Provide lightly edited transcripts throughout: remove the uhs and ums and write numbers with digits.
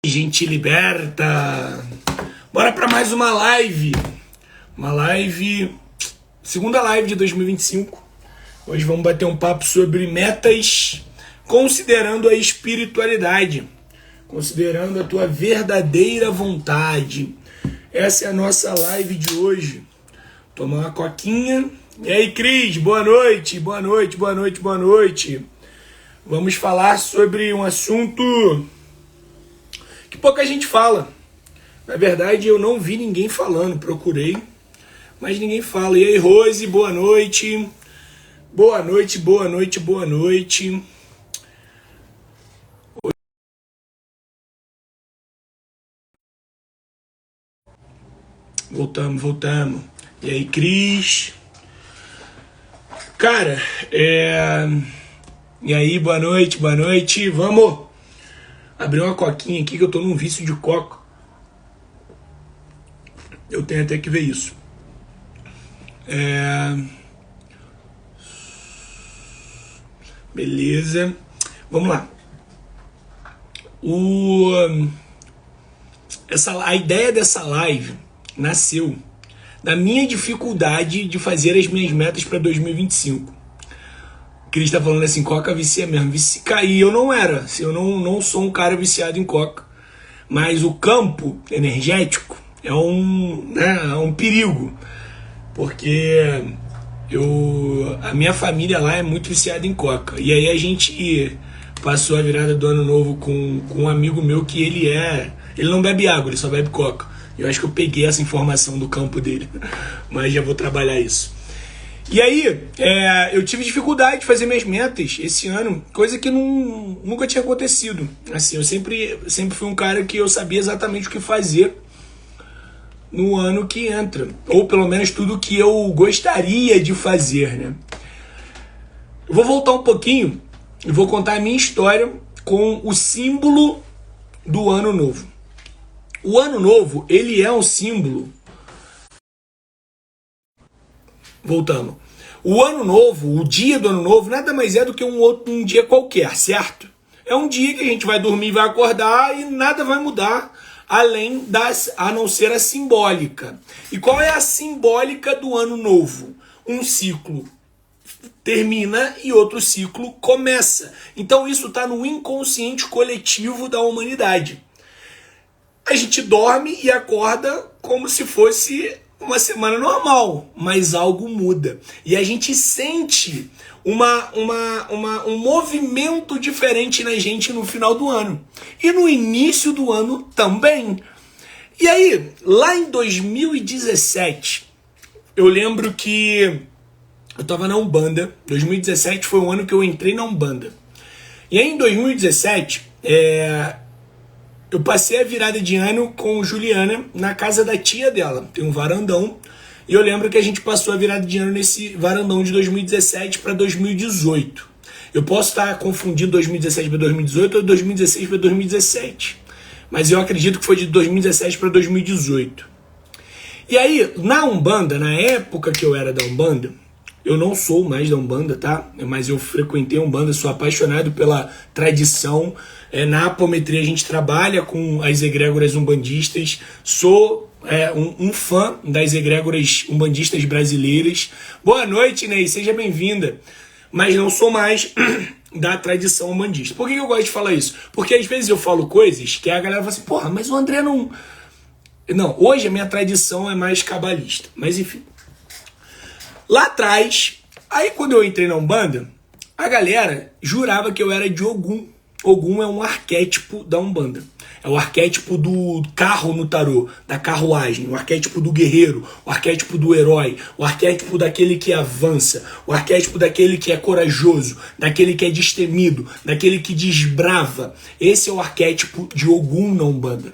Gente liberta. Bora para mais uma live. Segunda live de 2025. Hoje vamos bater um papo sobre metas, considerando a espiritualidade, considerando a tua verdadeira vontade. Essa é a nossa live de hoje. Tomar uma coquinha. E aí, Cris, boa noite. Vamos falar sobre um assunto que pouca gente fala. Na verdade, eu não vi ninguém falando, procurei, mas ninguém fala. E aí, Rose, boa noite. Boa noite. Voltamos. E aí, Cris? Cara, E aí, boa noite. Vamos abrir uma coquinha aqui que eu tô num vício de coca. Eu tenho até que ver isso. Beleza. Vamos lá. A ideia dessa live nasceu da minha dificuldade de fazer as minhas metas para 2025. O Cris tá falando assim, coca vicia mesmo. E eu não era. Eu não sou um cara viciado em coca. Mas o campo energético é um perigo. Porque a minha família lá é muito viciada em coca. E aí a gente passou a virada do ano novo com um amigo meu que ele não bebe água, ele só bebe coca. Eu acho que eu peguei essa informação do campo dele, mas já vou trabalhar isso. E aí, eu tive dificuldade de fazer minhas metas esse ano, coisa que nunca tinha acontecido. Assim, eu sempre fui um cara que eu sabia exatamente o que fazer no ano que entra, ou pelo menos tudo que eu gostaria de fazer, né? Eu vou voltar um pouquinho e vou contar a minha história com o símbolo do ano novo. O ano novo, ele é um símbolo. Voltamos. O ano novo, o dia do ano novo, nada mais é do que um dia qualquer, certo? É um dia que a gente vai dormir e vai acordar e nada vai mudar a não ser a simbólica. E qual é a simbólica do ano novo? Um ciclo termina e outro ciclo começa. Então isso está no inconsciente coletivo da humanidade. A gente dorme e acorda como se fosse uma semana normal, mas algo muda. E a gente sente um movimento diferente na gente no final do ano. E no início do ano também. E aí, lá em 2017, eu lembro que eu estava na Umbanda. 2017 foi o ano que eu entrei na Umbanda. E aí em 2017, eu passei a virada de ano com Juliana na casa da tia dela. Tem um varandão. E eu lembro que a gente passou a virada de ano nesse varandão de 2017 para 2018. Eu posso estar confundindo 2017 para 2018 ou 2016 para 2017. Mas eu acredito que foi de 2017 para 2018. E aí, na Umbanda, na época que eu era da Umbanda, eu não sou mais da Umbanda, tá? Mas eu frequentei a Umbanda, sou apaixonado pela tradição. Na apometria a gente trabalha com as egrégoras umbandistas. Sou um fã das egrégoras umbandistas brasileiras. Boa noite, Ney, seja bem-vinda. Mas não sou mais da tradição umbandista. Por que eu gosto de falar isso? Porque às vezes eu falo coisas que a galera fala assim, porra, mas o André não... Não, hoje a minha tradição é mais cabalista. Mas enfim. Lá atrás, aí quando eu entrei na Umbanda, a galera jurava que eu era de Ogum. Ogum é um arquétipo da Umbanda. É o arquétipo do carro no tarô, da carruagem, o arquétipo do guerreiro, o arquétipo do herói, o arquétipo daquele que avança, o arquétipo daquele que é corajoso, daquele que é destemido, daquele que desbrava. Esse é o arquétipo de Ogum na Umbanda.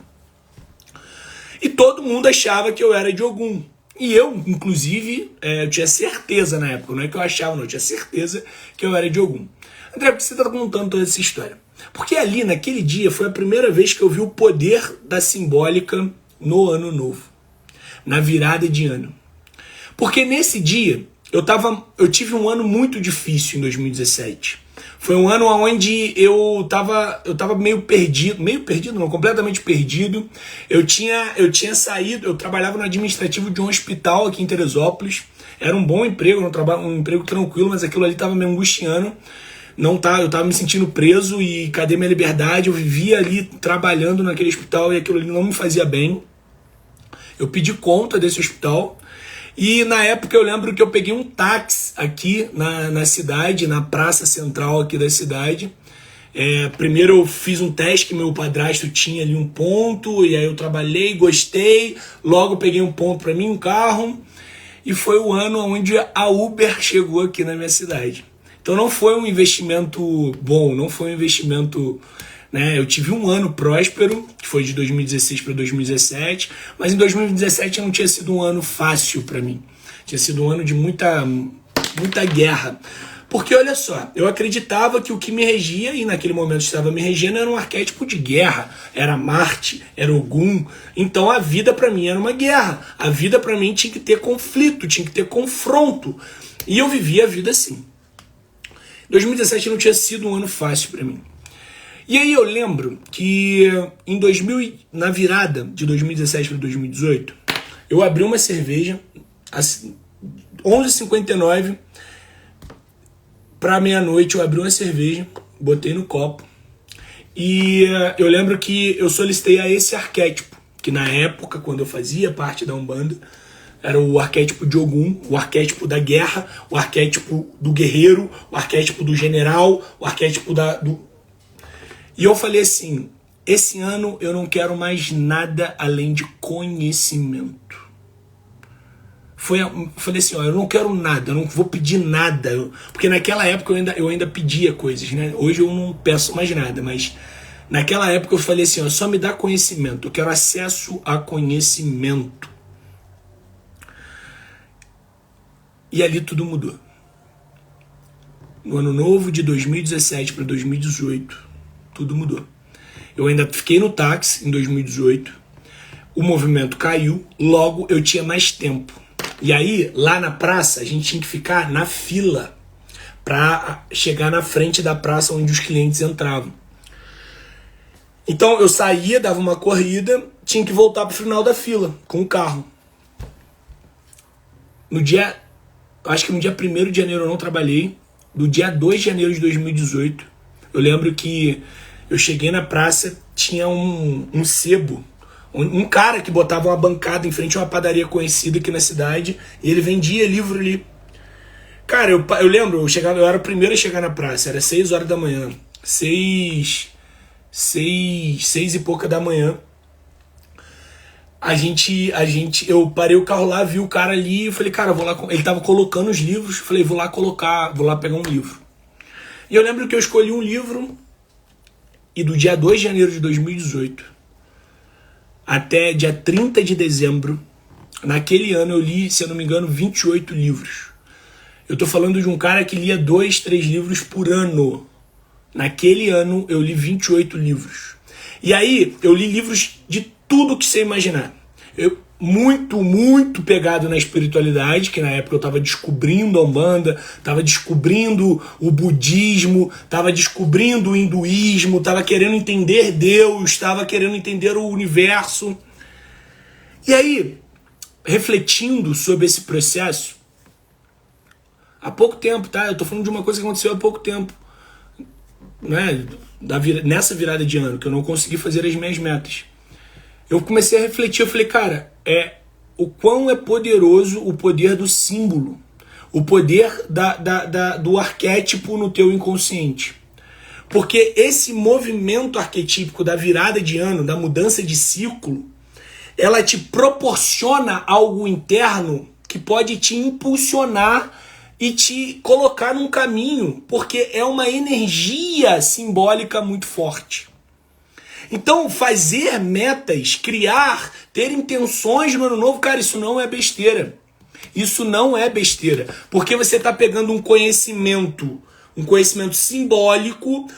E todo mundo achava que eu era de Ogum. E eu, inclusive, eu tinha certeza na época, não é que eu achava, não, eu tinha certeza que eu era de Ogum. André, por que você está contando toda essa história? Porque ali, naquele dia, foi a primeira vez que eu vi o poder da simbólica no ano novo, na virada de ano. Porque nesse dia, eu tive um ano muito difícil em 2017. Foi um ano onde eu tava meio perdido não, completamente perdido. Eu tinha saído, eu trabalhava no administrativo de um hospital aqui em Teresópolis. Era um bom emprego, um emprego tranquilo, mas aquilo ali tava me angustiando. Eu tava me sentindo preso e cadê minha liberdade? Eu vivia ali trabalhando naquele hospital e aquilo ali não me fazia bem. Eu pedi conta desse hospital. E na época eu lembro que eu peguei um táxi aqui na cidade, na praça central aqui da cidade. Primeiro eu fiz um teste que meu padrasto tinha ali um ponto, e aí eu trabalhei, gostei, logo peguei um ponto para mim, um carro, e foi o ano onde a Uber chegou aqui na minha cidade. Então não foi um investimento bom, não foi um investimento... Né? Eu tive um ano próspero, que foi de 2016 para 2017, mas em 2017 não tinha sido um ano fácil para mim. Tinha sido um ano de muita guerra. Porque olha só, eu acreditava que o que me regia, e naquele momento estava me regendo, era um arquétipo de guerra. Era Marte, era Ogum. Então a vida para mim era uma guerra. A vida para mim tinha que ter conflito, tinha que ter confronto. E eu vivia a vida assim. 2017 não tinha sido um ano fácil para mim. E aí eu lembro que na virada de 2017 para 2018, eu abri uma cerveja às 11h59 para meia-noite. Eu abri uma cerveja, botei no copo e eu lembro que eu solicitei a esse arquétipo, que na época, quando eu fazia parte da Umbanda, era o arquétipo de Ogum, o arquétipo da guerra, o arquétipo do guerreiro, o arquétipo do general, o arquétipo E eu falei assim, esse ano eu não quero mais nada além de conhecimento. Eu falei assim, ó, eu não quero nada, eu não vou pedir nada. Porque naquela época eu ainda pedia coisas, né? Hoje eu não peço mais nada, mas naquela época eu falei assim, ó, só me dá conhecimento, eu quero acesso a conhecimento. E ali tudo mudou. No ano novo de 2017 para 2018, tudo mudou. Eu ainda fiquei no táxi em 2018, o movimento caiu, logo eu tinha mais tempo. E aí, lá na praça, a gente tinha que ficar na fila para chegar na frente da praça onde os clientes entravam. Então eu saía, dava uma corrida, tinha que voltar para o final da fila com o carro. Acho que no dia 1º de janeiro eu não trabalhei. Do dia 2 de janeiro de 2018, eu lembro que eu cheguei na praça, tinha um sebo, um cara que botava uma bancada em frente a uma padaria conhecida aqui na cidade, e ele vendia livro ali. Cara, eu lembro, eu era o primeiro a chegar na praça, era 6 horas da manhã, 6 e pouca da manhã. Eu parei o carro lá, vi o cara ali, eu falei, cara, vou lá, ele tava colocando os livros, eu falei, vou lá pegar um livro. E eu lembro que eu escolhi um livro, e do dia 2 de janeiro de 2018 até dia 30 de dezembro, naquele ano eu li, se eu não me engano, 28 livros. Eu tô falando de um cara que lia 2, 3 livros por ano. Naquele ano eu li 28 livros. E aí eu li livros de tudo que você imaginar. Muito pegado na espiritualidade, que na época eu estava descobrindo a Umbanda, estava descobrindo o budismo, estava descobrindo o hinduísmo, estava querendo entender Deus, estava querendo entender o universo. E aí, refletindo sobre esse processo, há pouco tempo, tá? Eu tô falando de uma coisa que aconteceu há pouco tempo, né? Nessa virada de ano, que eu não consegui fazer as minhas metas. Eu comecei a refletir, eu falei, cara, o quão é poderoso o poder do símbolo, o poder do arquétipo no teu inconsciente. Porque esse movimento arquetípico da virada de ano, da mudança de ciclo, ela te proporciona algo interno que pode te impulsionar e te colocar num caminho, porque é uma energia simbólica muito forte. Então, fazer metas, criar, ter intenções no ano novo, cara, isso não é besteira. Isso não é besteira. Porque você está pegando um conhecimento simbólico,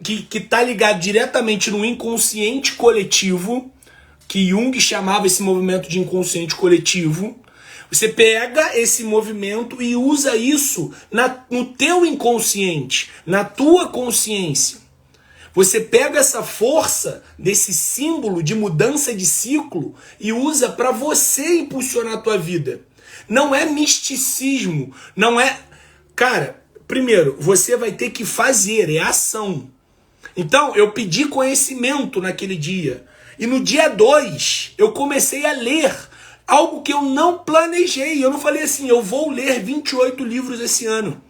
que está ligado diretamente no inconsciente coletivo, que Jung chamava esse movimento de inconsciente coletivo. Você pega esse movimento e usa isso no teu inconsciente, na tua consciência. Você pega essa força desse símbolo de mudança de ciclo e usa para você impulsionar a tua vida. Não é misticismo, não é... Cara, primeiro, você vai ter que fazer, é ação. Então, eu pedi conhecimento naquele dia. E no dia 2, eu comecei a ler algo que eu não planejei. Eu não falei assim, eu vou ler 28 livros esse ano.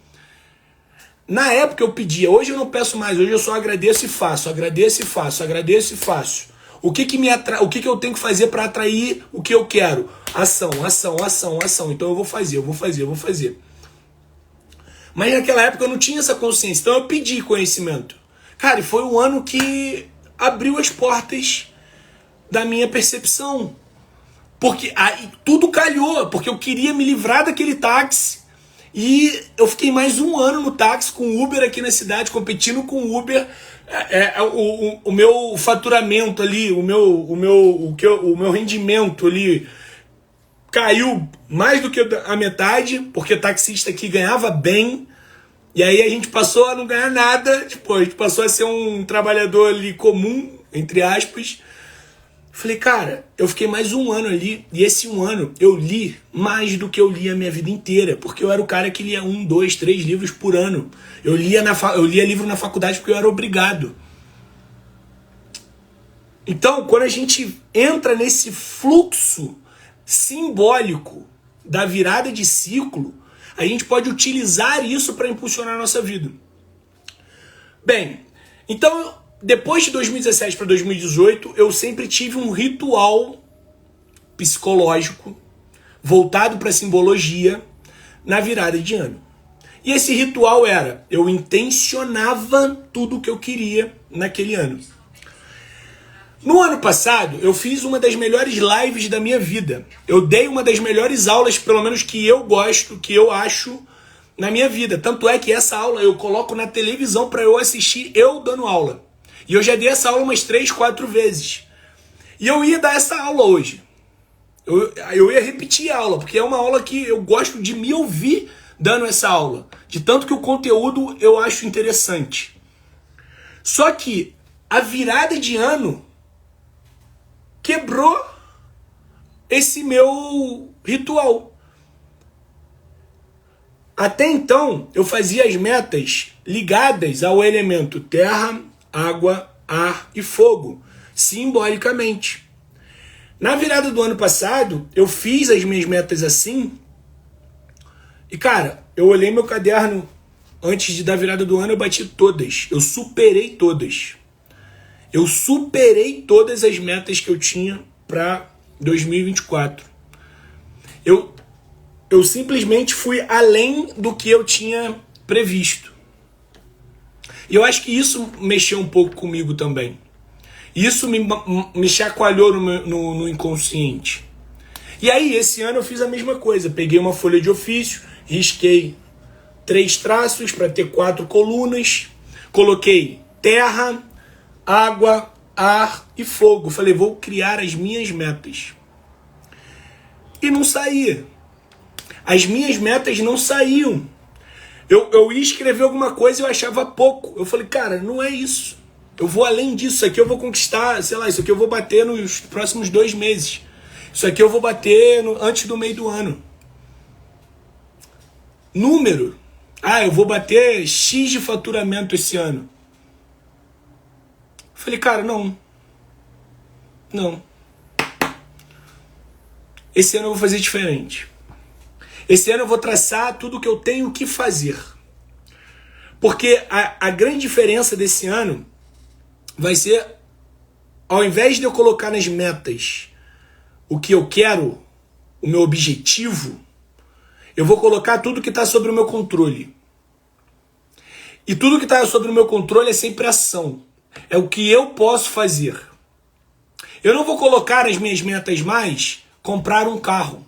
Na época eu pedia, hoje eu não peço mais, hoje eu só agradeço e faço, agradeço e faço, agradeço e faço. O que que eu tenho que fazer para atrair o que eu quero? Ação, ação, ação, ação. Então eu vou fazer, eu vou fazer, eu vou fazer. Mas naquela época eu não tinha essa consciência, então eu pedi conhecimento. Cara, e foi um ano que abriu as portas da minha percepção. Porque aí tudo calhou, porque eu queria me livrar daquele táxi. E eu fiquei mais um ano no táxi com Uber aqui na cidade, competindo com Uber. O meu faturamento ali, o meu rendimento ali caiu mais do que a metade, porque taxista aqui ganhava bem. E aí a gente passou a não ganhar nada, tipo, a gente passou a ser um trabalhador ali comum, entre aspas. Falei, cara, eu fiquei mais um ano ali, e esse um ano eu li mais do que eu li a minha vida inteira, porque eu era o cara que lia 1, 2, 3 livros por ano. Eu lia livro na faculdade porque eu era obrigado. Então, quando a gente entra nesse fluxo simbólico da virada de ciclo, a gente pode utilizar isso para impulsionar a nossa vida. Bem, então, depois de 2017 para 2018, eu sempre tive um ritual psicológico voltado para a simbologia na virada de ano. E esse ritual era, eu intencionava tudo o que eu queria naquele ano. No ano passado, eu fiz uma das melhores lives da minha vida. Eu dei uma das melhores aulas, pelo menos que eu gosto, que eu acho, na minha vida. Tanto é que essa aula eu coloco na televisão para eu assistir eu dando aula. E eu já dei essa aula umas 3, 4 vezes. E eu ia dar essa aula hoje. Eu ia repetir a aula, porque é uma aula que eu gosto de me ouvir dando essa aula. De tanto que o conteúdo eu acho interessante. Só que a virada de ano quebrou esse meu ritual. Até então, eu fazia as metas ligadas ao elemento terra, água, ar e fogo, simbolicamente. Na virada do ano passado, eu fiz as minhas metas assim, e cara, eu olhei meu caderno antes da virada do ano, eu bati todas, eu superei todas. Eu superei todas as metas que eu tinha para 2024. Eu simplesmente fui além do que eu tinha previsto. E eu acho que isso mexeu um pouco comigo também. Isso me chacoalhou no inconsciente. E aí, esse ano eu fiz a mesma coisa. Peguei uma folha de ofício, risquei 3 traços para ter 4 colunas. Coloquei terra, água, ar e fogo. Falei, vou criar as minhas metas. E não saía. As minhas metas não saíam. Eu ia escrever alguma coisa e eu achava pouco. Eu falei, cara, não é isso. Eu vou além disso. Isso aqui eu vou conquistar, sei lá, isso aqui eu vou bater nos próximos 2 meses. Isso aqui eu vou bater antes do meio do ano. Número. Eu vou bater X de faturamento esse ano. Falei, cara, não. Esse ano eu vou fazer diferente. Esse ano eu vou traçar tudo o que eu tenho que fazer. Porque a grande diferença desse ano vai ser, ao invés de eu colocar nas metas o que eu quero, o meu objetivo, eu vou colocar tudo que está sobre o meu controle. E tudo que está sobre o meu controle é sempre ação. É o que eu posso fazer. Eu não vou colocar as minhas metas mais comprar um carro.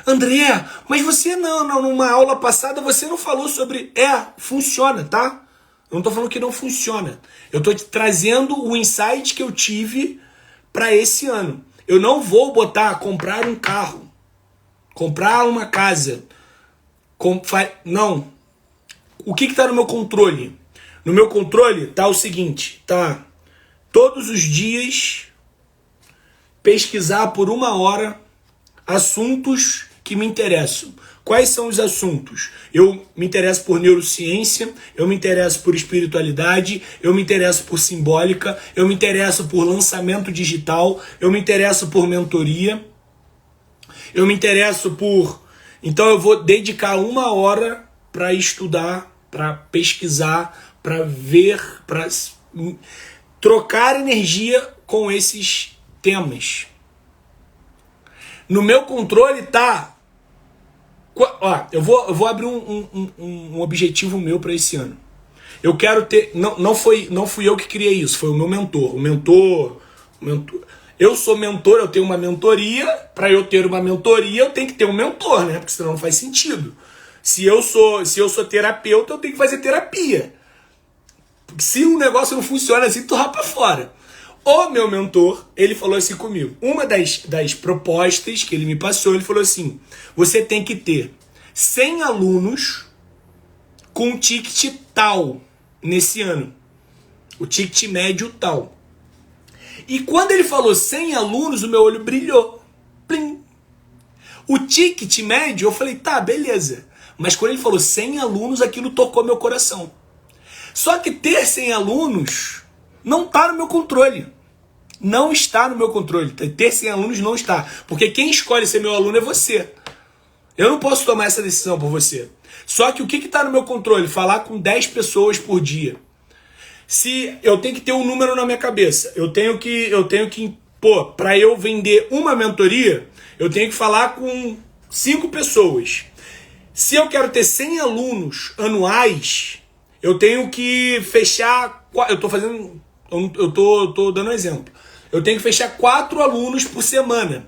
André, mas você numa aula passada você não falou sobre... funciona, tá? Eu não tô falando que não funciona. Eu tô te trazendo o insight que eu tive para esse ano. Eu não vou botar comprar um carro. comprar uma casa. Não. O que está no meu controle? No meu controle tá o seguinte, tá? Todos os dias pesquisar por 1 hora assuntos que me interessam. Quais são os assuntos? Eu me interesso por neurociência, eu me interesso por espiritualidade, eu me interesso por simbólica, eu me interesso por lançamento digital, eu me interesso por mentoria, eu me interesso por... Então eu vou dedicar 1 hora para estudar, para pesquisar, para ver, para trocar energia com esses temas. No meu controle tá... Ó, eu vou abrir um objetivo meu para esse ano. Eu quero ter... Não fui eu que criei isso, foi o meu mentor. O mentor. Eu sou mentor, eu tenho uma mentoria. Para eu ter uma mentoria, eu tenho que ter um mentor, né? Porque senão não faz sentido. Se eu sou terapeuta, eu tenho que fazer terapia. Porque se o negócio não funciona assim, tu rapa fora. O meu mentor, ele falou assim comigo. Uma das propostas que ele me passou, ele falou assim: você tem que ter 100 alunos com ticket tal nesse ano. O ticket médio tal. E quando ele falou 100 alunos, o meu olho brilhou. Plim. O ticket médio, eu falei, tá, beleza. Mas quando ele falou 100 alunos, aquilo tocou meu coração. Só que ter 100 alunos não está no meu controle. Não está no meu controle. Ter 100 alunos não está. Porque quem escolhe ser meu aluno é você. Eu não posso tomar essa decisão por você. Só que o que está no meu controle? Falar com 10 pessoas por dia. Se eu tenho que ter um número na minha cabeça, eu tenho que pô, para eu vender uma mentoria, eu tenho que falar com 5 pessoas. Se eu quero ter 100 alunos anuais, eu tenho que fechar... Eu tô dando um exemplo. Eu tenho que fechar 4 alunos por semana.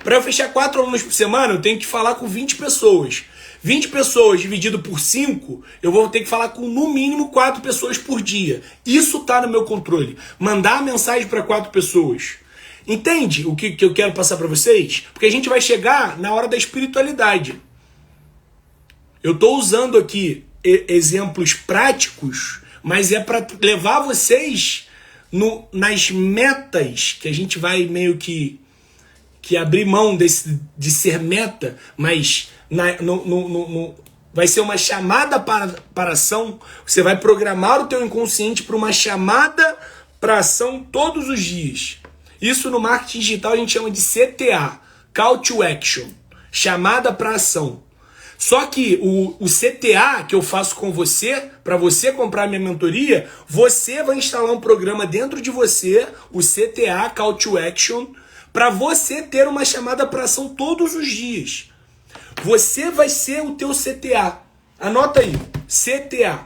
Para eu fechar 4 alunos por semana, eu tenho que falar com 20 pessoas. 20 pessoas dividido por 5, eu vou ter que falar com no mínimo 4 pessoas por dia. Isso tá no meu controle. Mandar mensagem para 4 pessoas. Entende o que eu quero passar para vocês? Porque a gente vai chegar na hora da espiritualidade. Eu tô usando aqui exemplos práticos, mas é para levar vocês nas metas que a gente vai meio que abrir mão de ser meta, mas vai ser uma chamada para ação. Você vai programar o teu inconsciente para uma chamada para ação todos os dias. Isso no marketing digital a gente chama de CTA, Call to Action, chamada para ação. Só que o CTA que eu faço com você, para você comprar minha mentoria, você vai instalar um programa dentro de você, o CTA, Call to Action, para você ter uma chamada para ação todos os dias. Você vai ser o teu CTA. Anota aí, CTA.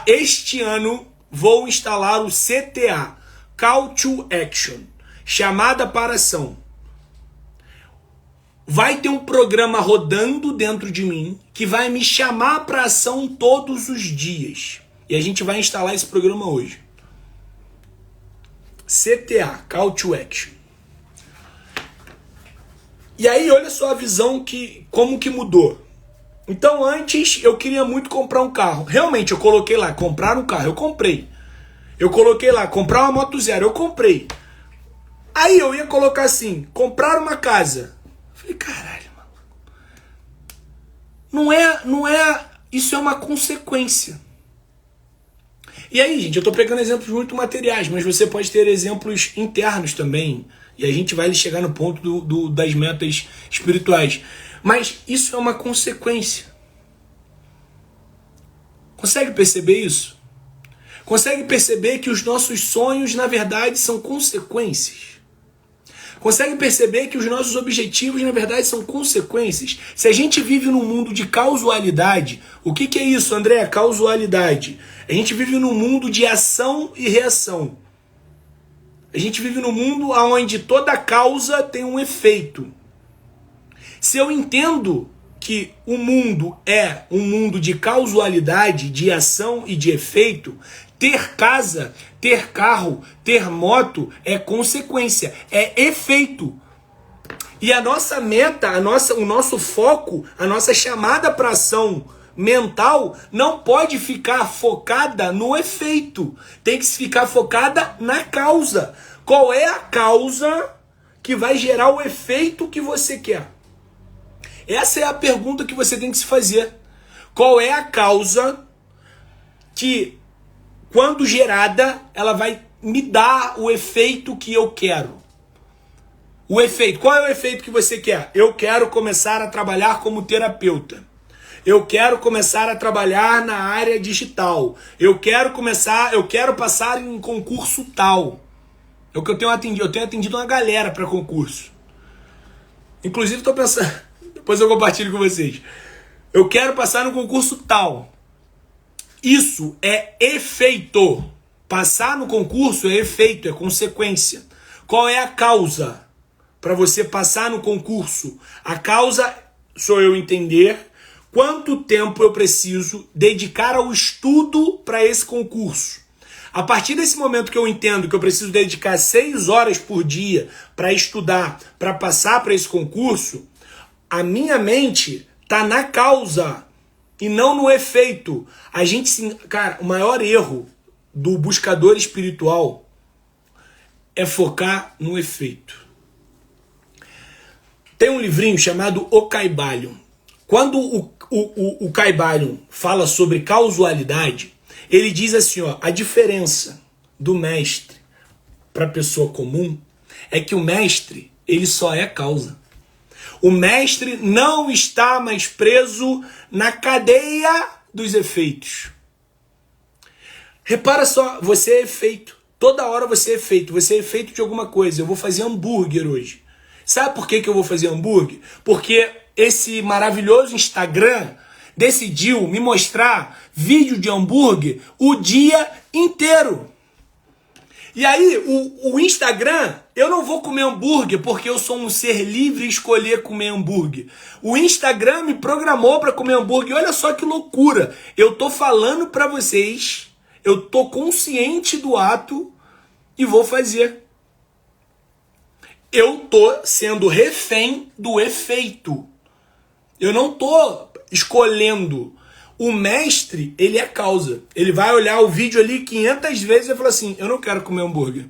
Este ano, vou instalar o CTA, Call to Action, chamada para ação. Vai ter um programa rodando dentro de mim que vai me chamar para ação todos os dias. E a gente vai instalar esse programa hoje. CTA, Call to Action. E aí, olha só a visão como que mudou. Então, antes eu queria muito comprar um carro. Realmente, eu coloquei lá, comprar um carro, eu comprei. Eu coloquei lá, comprar uma Moto Zero, eu comprei. Aí eu ia colocar assim, comprar uma casa. Falei, caralho, mano. Não é, isso é uma consequência. E aí, gente, eu tô pegando exemplos muito materiais, mas você pode ter exemplos internos também. E a gente vai chegar no ponto das metas espirituais. Mas isso é uma consequência. Consegue perceber isso? Consegue perceber que os nossos sonhos, na verdade, são consequências? Consegue perceber que os nossos objetivos, na verdade, são consequências? Se a gente vive num mundo de causalidade, o que é isso, André? Causalidade. A gente vive num mundo de ação e reação. A gente vive num mundo onde toda causa tem um efeito. Se eu entendo que o mundo é um mundo de causalidade, de ação e de efeito, ter casa, ter carro, ter moto é consequência, é efeito. E a nossa meta, o nosso foco, a nossa chamada para ação mental não pode ficar focada no efeito. Tem que ficar focada na causa. Qual é a causa que vai gerar o efeito que você quer? Essa é a pergunta que você tem que se fazer. Qual é a causa que, quando gerada, ela vai me dar o efeito que eu quero? O efeito. Qual é o efeito que você quer? Eu quero começar a trabalhar como terapeuta. Eu quero começar a trabalhar na área digital. Eu quero passar em concurso tal. É o que eu tenho atendido. Eu tenho atendido uma galera para concurso. Inclusive, estou pensando... Depois eu compartilho com vocês. Eu quero passar no concurso tal. Isso é efeito. Passar no concurso é efeito, é consequência. Qual é a causa para você passar no concurso? A causa sou eu entender quanto tempo eu preciso dedicar ao estudo para esse concurso. A partir desse momento que eu entendo que eu preciso dedicar 6 horas por dia para estudar, para passar para esse concurso, a minha mente tá na causa e não no efeito. Cara, o maior erro do buscador espiritual é focar no efeito. Tem um livrinho chamado O Caibalion. Quando o Caibalion fala sobre causalidade, ele diz assim, ó, a diferença do mestre para a pessoa comum é que o mestre, ele só é causa. O mestre não está mais preso na cadeia dos efeitos. Repara só, você é efeito. Toda hora você é efeito. Você é efeito de alguma coisa. Eu vou fazer hambúrguer hoje. Sabe por que eu vou fazer hambúrguer? Porque esse maravilhoso Instagram decidiu me mostrar vídeo de hambúrguer o dia inteiro. E aí, o Instagram, eu não vou comer hambúrguer porque eu sou um ser livre e escolher comer hambúrguer. O Instagram me programou para comer hambúrguer. Olha só que loucura. Eu tô falando para vocês, eu tô consciente do ato e vou fazer. Eu tô sendo refém do efeito. Eu não tô escolhendo. O mestre, ele é causa. Ele vai olhar o vídeo ali 500 vezes e vai falar assim, eu não quero comer hambúrguer.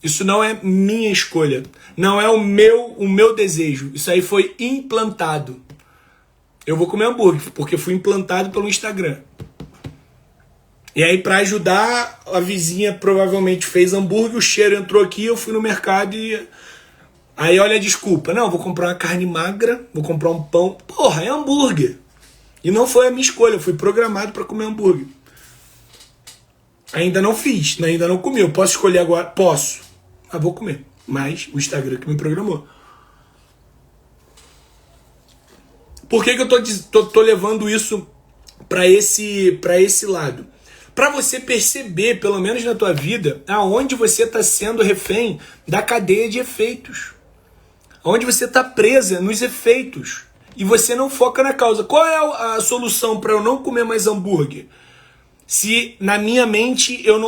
Isso não é minha escolha. Não é o meu desejo. Isso aí foi implantado. Eu vou comer hambúrguer, porque fui implantado pelo Instagram. E aí, para ajudar, a vizinha provavelmente fez hambúrguer, o cheiro entrou aqui, eu fui no mercado e... Aí olha a desculpa. Não, vou comprar uma carne magra, vou comprar um pão. Porra, é hambúrguer. E não foi a minha escolha, eu fui programado para comer hambúrguer. Ainda não fiz, ainda não comi. Eu posso escolher agora? Posso. Mas vou comer. Mas o Instagram que me programou. Por que eu tô levando isso para esse lado? Para você perceber, pelo menos na tua vida, aonde você está sendo refém da cadeia de efeitos. Onde você está presa nos efeitos. E você não foca na causa. Qual é a solução para eu não comer mais hambúrguer? Se na minha mente eu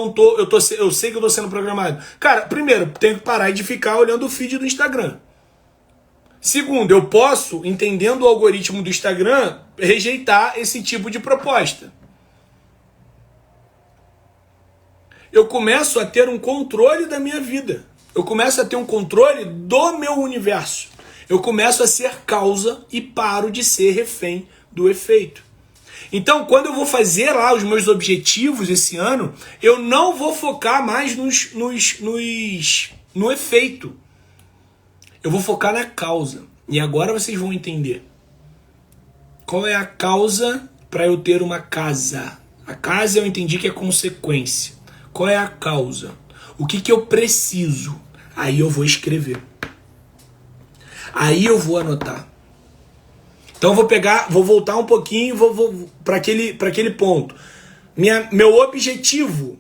sei que eu tô sendo programado. Cara, primeiro, tenho que parar de ficar olhando o feed do Instagram. Segundo, eu posso, entendendo o algoritmo do Instagram, rejeitar esse tipo de proposta. Eu começo a ter um controle da minha vida. Eu começo a ter um controle do meu universo. Eu começo a ser causa e paro de ser refém do efeito. Então, quando eu vou fazer lá os meus objetivos esse ano, eu não vou focar mais no efeito. Eu vou focar na causa. E agora vocês vão entender. Qual é a causa para eu ter uma casa? A casa eu entendi que é consequência. Qual é a causa? O que eu preciso? Aí eu vou escrever. Aí eu vou anotar. Então vou voltar um pouquinho, vou para aquele ponto. Meu objetivo,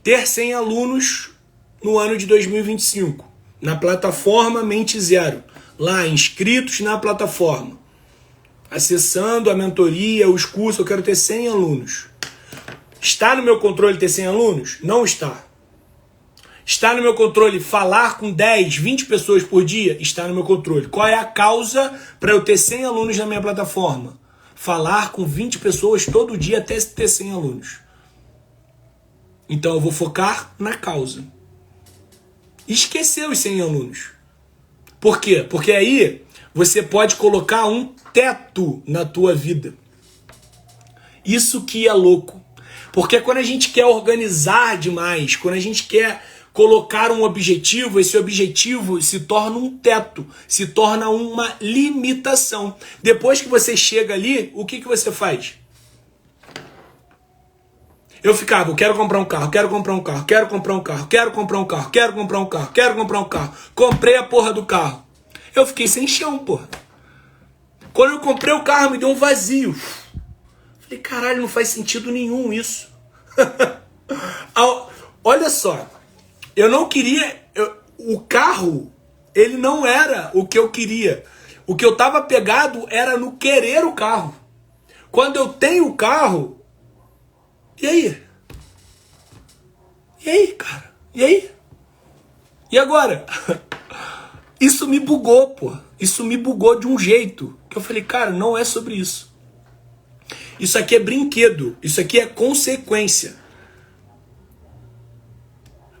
ter 100 alunos no ano de 2025, na plataforma Mente Zero, lá inscritos na plataforma, acessando a mentoria, os cursos, eu quero ter 100 alunos. Está no meu controle ter 100 alunos? Não está. Está no meu controle falar com 10, 20 pessoas por dia? Está no meu controle. Qual é a causa para eu ter 100 alunos na minha plataforma? Falar com 20 pessoas todo dia até ter 100 alunos. Então eu vou focar na causa. Esquecer os 100 alunos. Por quê? Porque aí você pode colocar um teto na tua vida. Isso que é louco. Porque quando a gente quer organizar demais, quando a gente quer colocar um objetivo, esse objetivo se torna um teto, se torna uma limitação. Depois que você chega ali, o que você faz? Eu ficava, eu quero comprar um carro, quero comprar um carro, quero comprar um carro, quero comprar um carro, quero comprar um carro, quero comprar um carro. Comprei a porra do carro. Eu fiquei sem chão, porra. Quando eu comprei o carro, me deu um vazio. Falei, caralho, não faz sentido nenhum isso. Olha só, eu não queria... o carro, ele não era o que eu queria. O que eu tava pegado era no querer o carro. Quando eu tenho o carro... E aí? E aí, cara? E aí? E agora? Isso me bugou, pô. Isso me bugou de um jeito. Que eu falei, cara, não é sobre isso. Isso aqui é brinquedo. Isso aqui é consequência.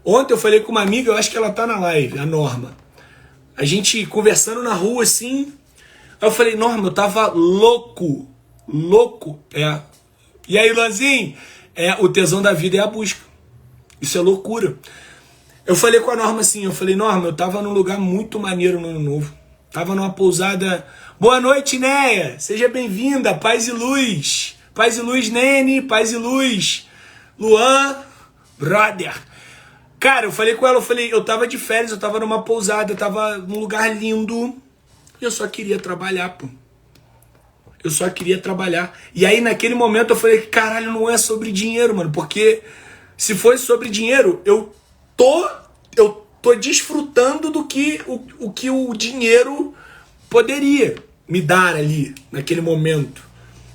Ontem eu falei com uma amiga, eu acho que ela tá na live, a Norma. A gente conversando na rua assim. Aí eu falei, Norma, eu tava louco. Louco. É. E aí, Lanzinho? O tesão da vida é a busca. Isso é loucura. Eu falei com a Norma assim, eu falei, Norma, eu tava num lugar muito maneiro no Ano Novo. Tava numa pousada... Boa noite, Neia! Seja bem-vinda, paz e luz. Paz e luz, Nene, paz e luz. Luan, brother. Cara, eu falei com ela, eu tava de férias, eu tava numa pousada, eu tava num lugar lindo. E eu só queria trabalhar, pô. Eu só queria trabalhar. E aí, naquele momento, eu falei, caralho, não é sobre dinheiro, mano. Porque se fosse sobre dinheiro, eu tô desfrutando do que o que o dinheiro poderia me dar ali, naquele momento.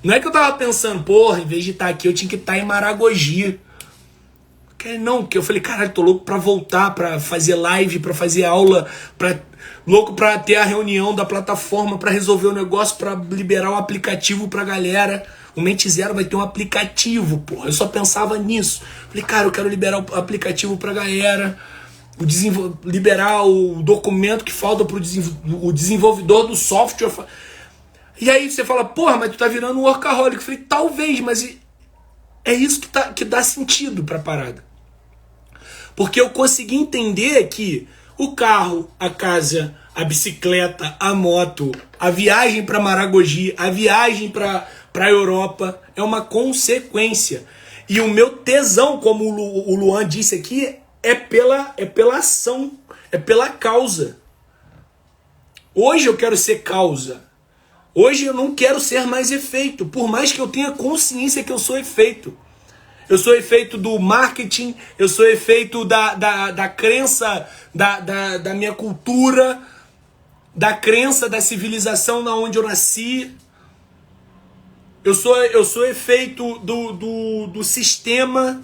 Não é que eu tava pensando, porra, em vez de estar aqui, eu tinha que estar em Maragogi. Não, que eu falei, caralho, tô louco pra voltar, pra fazer live, pra fazer aula, louco pra ter a reunião da plataforma, pra resolver o negócio, pra liberar o aplicativo pra galera. O Mente Zero vai ter um aplicativo, porra. Eu só pensava nisso. Falei, cara, eu quero liberar o aplicativo pra galera, liberar o documento que falta pro desenvolvedor do software. E aí você fala, porra, mas tu tá virando um workaholic. Eu falei, talvez, mas é isso que dá sentido pra parada. Porque eu consegui entender que o carro, a casa, a bicicleta, a moto, a viagem para Maragogi, a viagem para a Europa é uma consequência. E o meu tesão, como o Luan disse aqui, é pela ação, é pela causa. Hoje eu quero ser causa. Hoje eu não quero ser mais efeito, por mais que eu tenha consciência que eu sou efeito. Eu sou efeito do marketing, eu sou efeito da crença, da minha cultura, da crença da civilização na onde eu nasci. Eu sou efeito do sistema.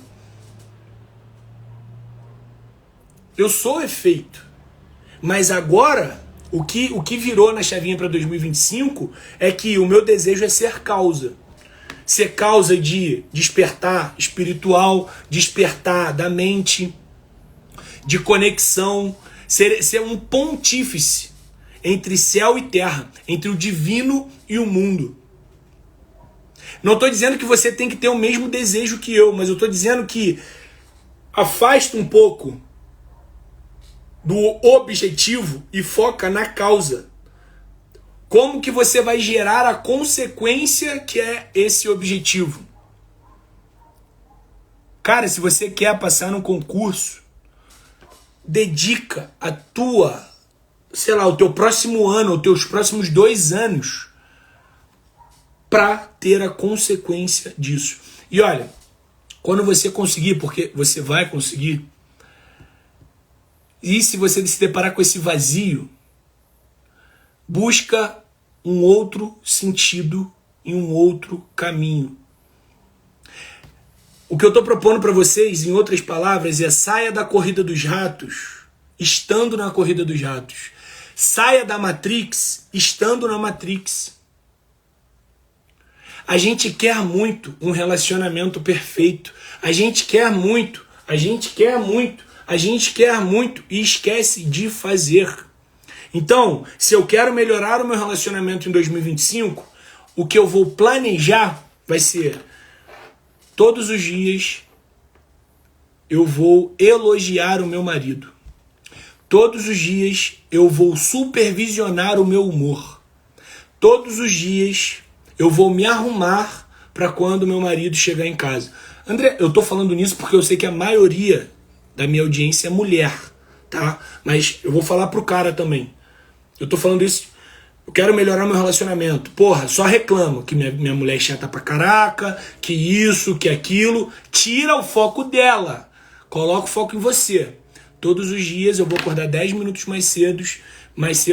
Eu sou efeito. Mas agora, o que virou na chavinha para 2025 é que o meu desejo é ser causa. Ser causa de despertar espiritual, despertar da mente, de conexão, ser um pontífice entre céu e terra, entre o divino e o mundo. Não estou dizendo que você tem que ter o mesmo desejo que eu, mas eu estou dizendo que afasta um pouco do objetivo e foca na causa. Como que você vai gerar a consequência que é esse objetivo? Cara, se você quer passar num concurso, dedica a tua, sei lá, o teu próximo ano, os teus próximos 2 anos para ter a consequência disso. E olha, quando você conseguir, porque você vai conseguir, e se você se deparar com esse vazio, busca um outro sentido e um outro caminho. O que eu estou propondo para vocês, em outras palavras, é saia da corrida dos ratos, estando na corrida dos ratos. Saia da Matrix, estando na Matrix. A gente quer muito um relacionamento perfeito. A gente quer muito e esquece de fazer. Então, se eu quero melhorar o meu relacionamento em 2025, o que eu vou planejar vai ser: todos os dias eu vou elogiar o meu marido. Todos os dias eu vou supervisionar o meu humor. Todos os dias eu vou me arrumar para quando meu marido chegar em casa. André, eu tô falando nisso porque eu sei que a maioria da minha audiência é mulher, tá? Mas eu vou falar pro cara também. Eu tô falando isso, eu quero melhorar meu relacionamento. Porra, só reclamo que minha mulher é chata pra caraca, que isso, que aquilo. Tira o foco dela. Coloca o foco em você. Todos os dias eu vou acordar 10 minutos mais cedo,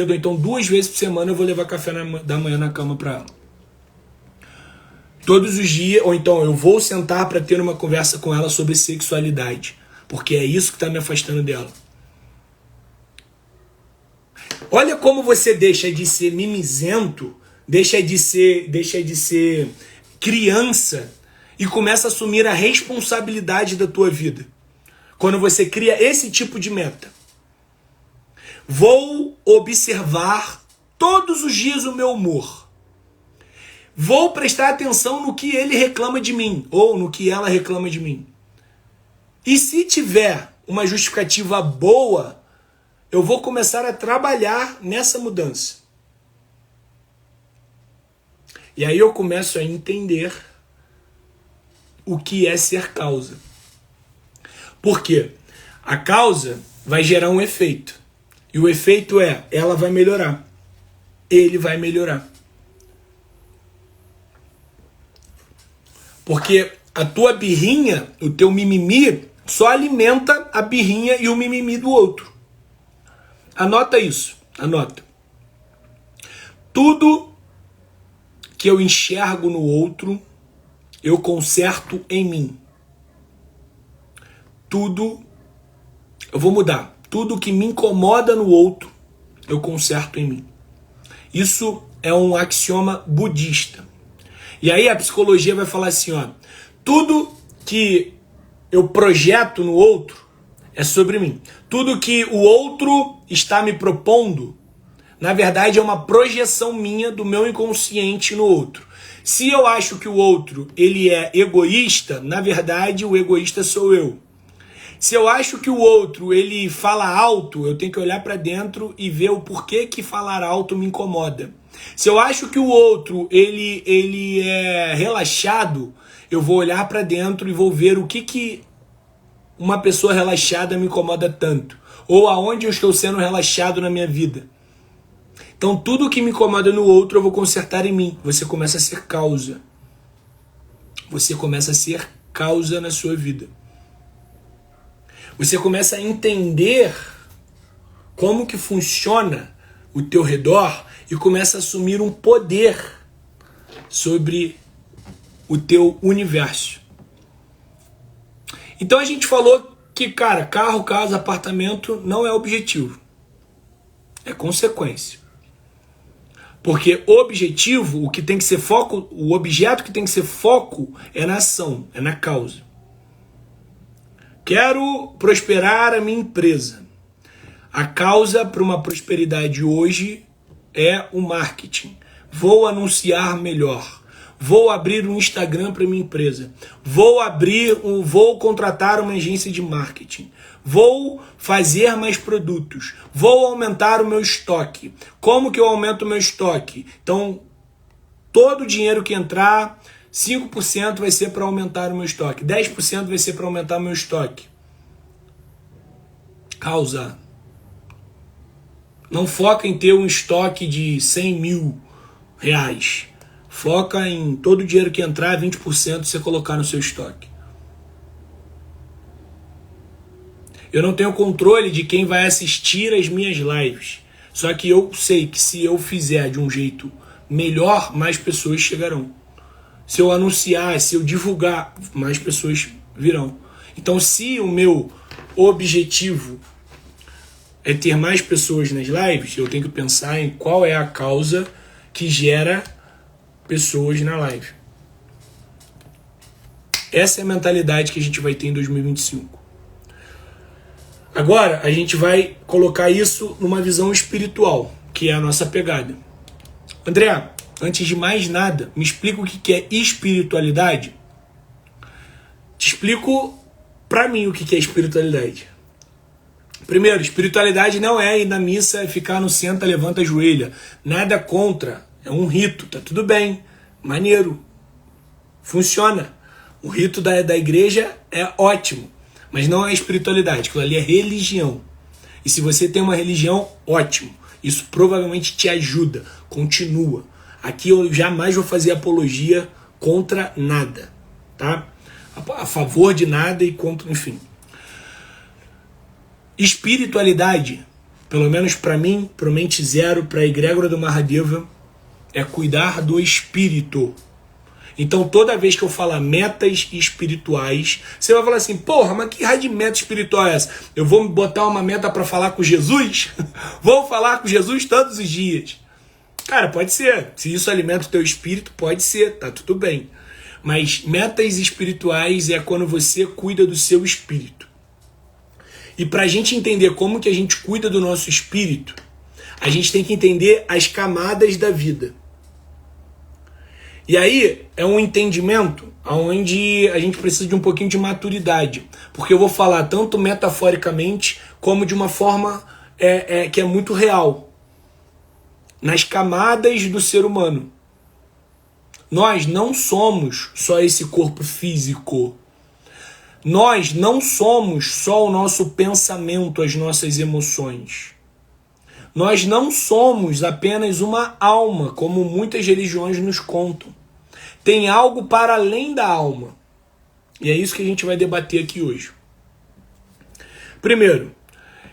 ou então 2 vezes por semana eu vou levar café da manhã na cama pra ela. Todos os dias, ou então eu vou sentar para ter uma conversa com ela sobre sexualidade, porque é isso que está me afastando dela. Olha como você deixa de ser mimizento, deixa de ser criança e começa a assumir a responsabilidade da tua vida. Quando você cria esse tipo de meta. Vou observar todos os dias o meu humor. Vou prestar atenção no que ele reclama de mim, ou no que ela reclama de mim. E se tiver uma justificativa boa, eu vou começar a trabalhar nessa mudança. E aí eu começo a entender o que é ser causa. Por quê? A causa vai gerar um efeito. E o efeito é, ela vai melhorar. Ele vai melhorar. Porque a tua birrinha, o teu mimimi, só alimenta a birrinha e o mimimi do outro. Anota isso, anota. Tudo que eu enxergo no outro, eu conserto em mim. Eu vou mudar. Tudo que me incomoda no outro, eu conserto em mim. Isso é um axioma budista. E aí a psicologia vai falar assim, ó, tudo que eu projeto no outro é sobre mim. Tudo que o outro está me propondo, na verdade é uma projeção minha do meu inconsciente no outro. Se eu acho que o outro ele é egoísta, na verdade o egoísta sou eu. Se eu acho que o outro ele fala alto, eu tenho que olhar para dentro e ver o porquê que falar alto me incomoda. Se eu acho que o outro ele é relaxado, eu vou olhar para dentro e vou ver o que uma pessoa relaxada me incomoda tanto. Ou aonde eu estou sendo relaxado na minha vida. Então tudo que me incomoda no outro eu vou consertar em mim. Você começa a ser causa. Você começa a ser causa na sua vida. Você começa a entender como que funciona o teu redor e começa a assumir um poder sobre o teu universo. Então a gente falou que, cara, carro, casa, apartamento não é objetivo. É consequência. Porque o objetivo, o que tem que ser foco, o objeto que tem que ser foco é na ação, é na causa. Quero prosperar a minha empresa. A causa para uma prosperidade hoje é o marketing. Vou anunciar melhor. Vou abrir um Instagram para minha empresa. Vou contratar uma agência de marketing. Vou fazer mais produtos. Vou aumentar o meu estoque. Como que eu aumento o meu estoque? Então, todo o dinheiro que entrar, 5% vai ser para aumentar o meu estoque. 10% vai ser para aumentar o meu estoque. Causa. Não foca em ter um estoque de 100 mil reais. Foca em todo o dinheiro que entrar, 20% você colocar no seu estoque. Eu não tenho controle de quem vai assistir as minhas lives. Só que eu sei que se eu fizer de um jeito melhor, mais pessoas chegarão. Se eu anunciar, se eu divulgar, mais pessoas virão. Então, se o meu objetivo é ter mais pessoas nas lives, eu tenho que pensar em qual é a causa que gera pessoas na live. Essa é a mentalidade que a gente vai ter em 2025. Agora, a gente vai colocar isso numa visão espiritual, que é a nossa pegada. André, antes de mais nada, me explica o que é espiritualidade? Te explico pra mim o que é espiritualidade. Primeiro, espiritualidade não é ir na missa, ficar no senta, levanta, ajoelha. Nada contra, é um rito, tá tudo bem, maneiro, funciona. O rito da igreja é ótimo, mas não é espiritualidade, aquilo ali é religião. E se você tem uma religião, ótimo, isso provavelmente te ajuda, continua. Aqui eu jamais vou fazer apologia contra nada, tá? A favor de nada e contra, enfim. Espiritualidade, pelo menos para mim, pro Mente Zero, para a egrégora do Mahadeva, é cuidar do espírito. Então toda vez que eu falar metas espirituais, você vai falar assim, porra, mas que raio de meta espiritual é essa? Eu vou me botar uma meta para falar com Jesus? Vou falar com Jesus todos os dias. Cara, pode ser. Se isso alimenta o teu espírito, pode ser, tá tudo bem. Mas metas espirituais é quando você cuida do seu espírito. E para a gente entender como que a gente cuida do nosso espírito, a gente tem que entender as camadas da vida. E aí é um entendimento onde a gente precisa de um pouquinho de maturidade. Porque eu vou falar tanto metaforicamente como de uma forma que é muito real. Nas camadas do ser humano. Nós não somos só esse corpo físico. Nós não somos só o nosso pensamento, as nossas emoções. Nós não somos apenas uma alma, como muitas religiões nos contam. Tem algo para além da alma. E é isso que a gente vai debater aqui hoje. Primeiro,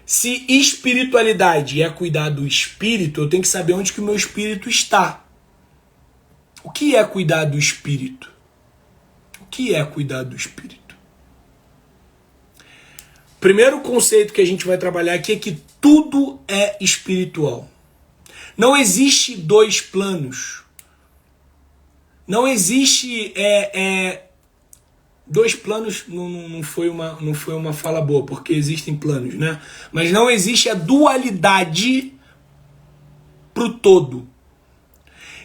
se espiritualidade é cuidar do espírito, eu tenho que saber onde que o meu espírito está. O que é cuidar do espírito? O que é cuidar do espírito? Primeiro conceito que a gente vai trabalhar aqui é que tudo é espiritual. Não existe dois planos. Não existe dois planos, não foi uma fala boa, porque existem planos, né? Mas não existe a dualidade pro todo.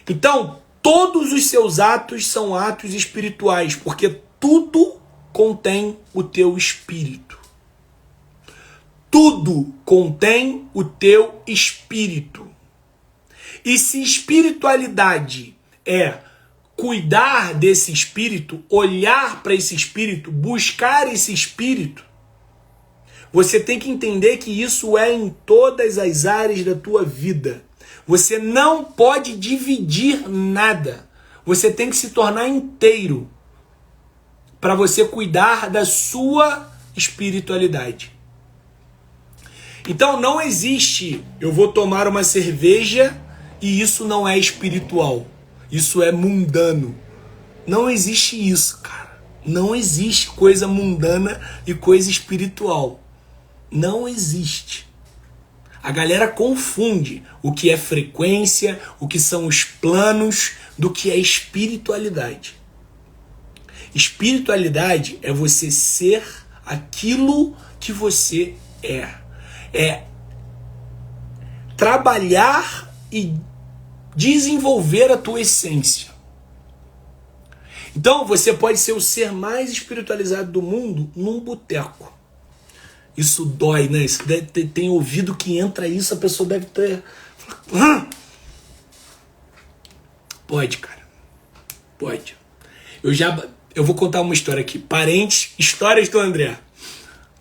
Então, todos os seus atos são atos espirituais, porque tudo contém o teu espírito. Tudo contém o teu espírito. E se espiritualidade é cuidar desse espírito, olhar para esse espírito, buscar esse espírito, você tem que entender que isso é em todas as áreas da tua vida. Você não pode dividir nada. Você tem que se tornar inteiro para você cuidar da sua espiritualidade. Então não existe, eu vou tomar uma cerveja e isso não é espiritual. Isso é mundano. Não existe isso, cara. Não existe coisa mundana e coisa espiritual. Não existe. A galera confunde o que é frequência, o que são os planos, do que é espiritualidade. Espiritualidade é você ser aquilo que você é. É trabalhar e desenvolver a tua essência. Então você pode ser o ser mais espiritualizado do mundo num boteco. Isso dói, né? Isso deve ter, tem ouvido que entra isso, a pessoa deve ter... Pode, cara. Pode. Eu vou contar uma história aqui. Parentes, histórias do André.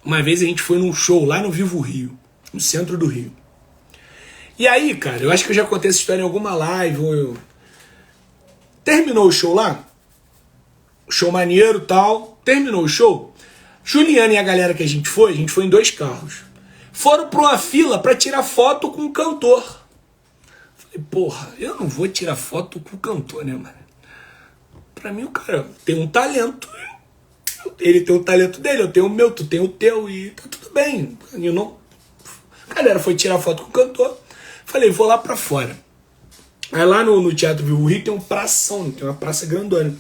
Uma vez a gente foi num show lá no Vivo Rio, no centro do Rio. E aí, cara, eu acho que eu já contei essa história em alguma live. Terminou o show lá. Show maneiro e tal. Terminou o show. Juliana e a galera que a gente foi em 2 carros. Foram pra uma fila pra tirar foto com o cantor. Falei, porra, eu não vou tirar foto com o cantor, né, mano? Pra mim o cara tem um talento Ele tem o talento dele, eu tenho o meu, tu tem o teu e tá tudo bem. Eu não... A galera foi tirar foto com o cantor. Falei, vou lá pra fora. Aí lá no Teatro Vivo Rio tem um pração, tem uma praça grandona.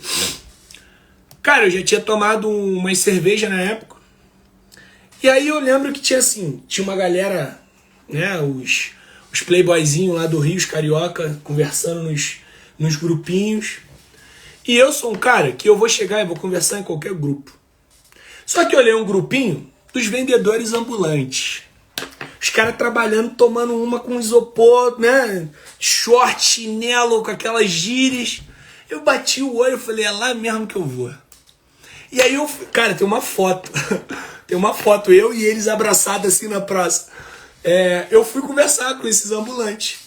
Cara, eu já tinha tomado umas cerveja na época. E aí eu lembro que tinha assim, tinha uma galera, né, os playboyzinhos lá do Rio, os carioca, conversando nos grupinhos. E eu sou um cara que eu vou chegar e vou conversar em qualquer grupo. Só que eu olhei um grupinho dos vendedores ambulantes. Os caras trabalhando, tomando uma com isopor, né? Short, chinelo, com aquelas gírias. Eu bati o olho e falei, é lá mesmo que eu vou. E aí eu, cara, tem uma foto. Tem uma foto, eu e eles abraçados assim na praça. Eu fui conversar com esses ambulantes.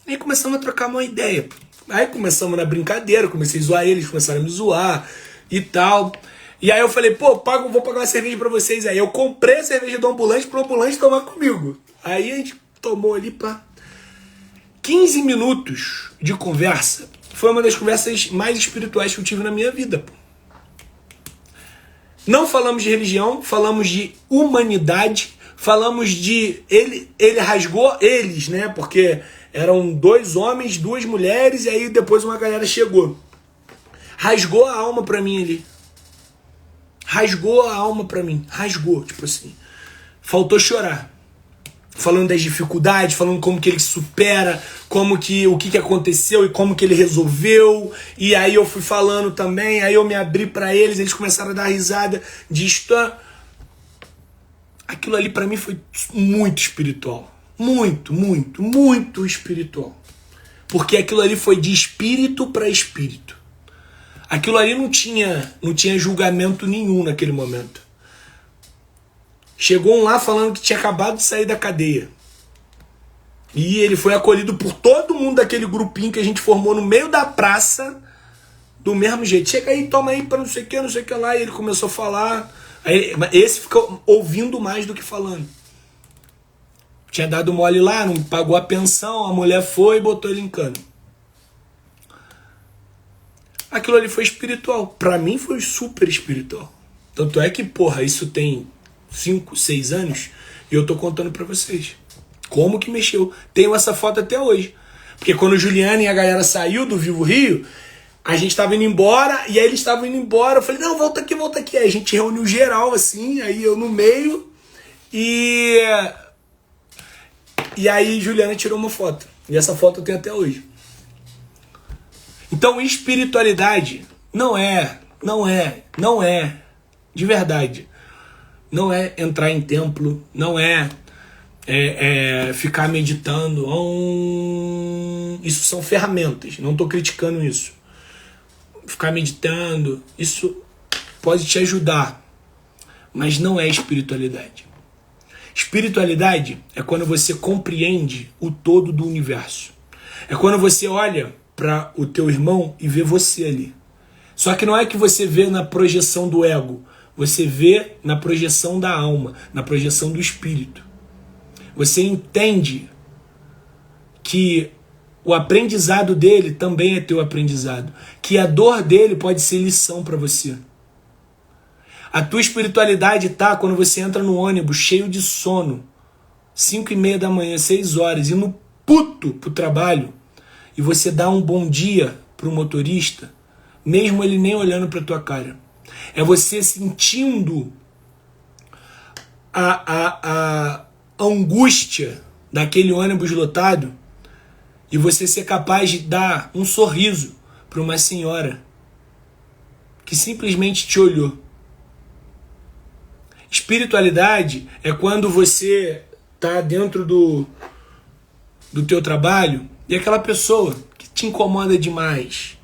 E aí começamos a trocar uma ideia. Aí começamos na brincadeira, comecei a zoar eles, começaram a me zoar e tal. E aí eu falei, pô, vou pagar uma cerveja pra vocês. Aí eu comprei a cerveja do ambulante pro ambulante tomar comigo. Aí a gente tomou ali, pá. 15 minutos de conversa. Foi uma das conversas mais espirituais que eu tive na minha vida, pô. Não falamos de religião, falamos de humanidade, falamos de... Ele rasgou eles, né? Porque eram 2 homens, 2 mulheres, e aí depois uma galera chegou. Rasgou a alma pra mim ali. Rasgou a alma pra mim. Rasgou, tipo assim. Faltou chorar. Falando das dificuldades, falando como que ele supera, o que aconteceu e como que ele resolveu. E aí eu fui falando também, aí eu me abri pra eles começaram a dar risada disto. Aquilo ali pra mim foi muito espiritual. Muito, muito, muito espiritual. Porque aquilo ali foi de espírito pra espírito. Aquilo ali não tinha julgamento nenhum naquele momento. Chegou um lá falando que tinha acabado de sair da cadeia. E ele foi acolhido por todo mundo daquele grupinho que a gente formou no meio da praça, do mesmo jeito. Chega aí, toma aí pra não sei o que lá. E ele começou a falar. Aí, esse ficou ouvindo mais do que falando. Tinha dado mole lá, não pagou a pensão, a mulher foi e botou ele em cana. Aquilo ali foi espiritual. Pra mim foi super espiritual. Tanto é que, porra, isso tem 5, 6 anos e eu tô contando pra vocês. Como que mexeu. Tenho essa foto até hoje. Porque quando o Juliano e a galera saiu do Vivo Rio, a gente tava indo embora e aí eles estavam indo embora. Eu falei, não, volta aqui, volta aqui. Aí a gente reuniu geral assim, aí eu no meio e aí Juliana tirou uma foto. E essa foto eu tenho até hoje. Então espiritualidade não é, de verdade. Não é entrar em templo, não é ficar meditando. Isso são ferramentas, não estou criticando isso. Ficar meditando, isso pode te ajudar, mas não é espiritualidade. Espiritualidade é quando você compreende o todo do universo. É quando você olha para o teu irmão e vê você ali. Só que não é que você vê na projeção do ego, você vê na projeção da alma, na projeção do espírito. Você entende que o aprendizado dele também é teu aprendizado, que a dor dele pode ser lição para você. A tua espiritualidade tá quando você entra no ônibus cheio de sono, 5:30 da manhã, 6 horas, indo puto pro trabalho, e você dá um bom dia pro motorista, mesmo ele nem olhando pra tua cara. É você sentindo a angústia daquele ônibus lotado e você ser capaz de dar um sorriso para uma senhora que simplesmente te olhou. Espiritualidade é quando você tá dentro do teu trabalho e aquela pessoa que te incomoda demais,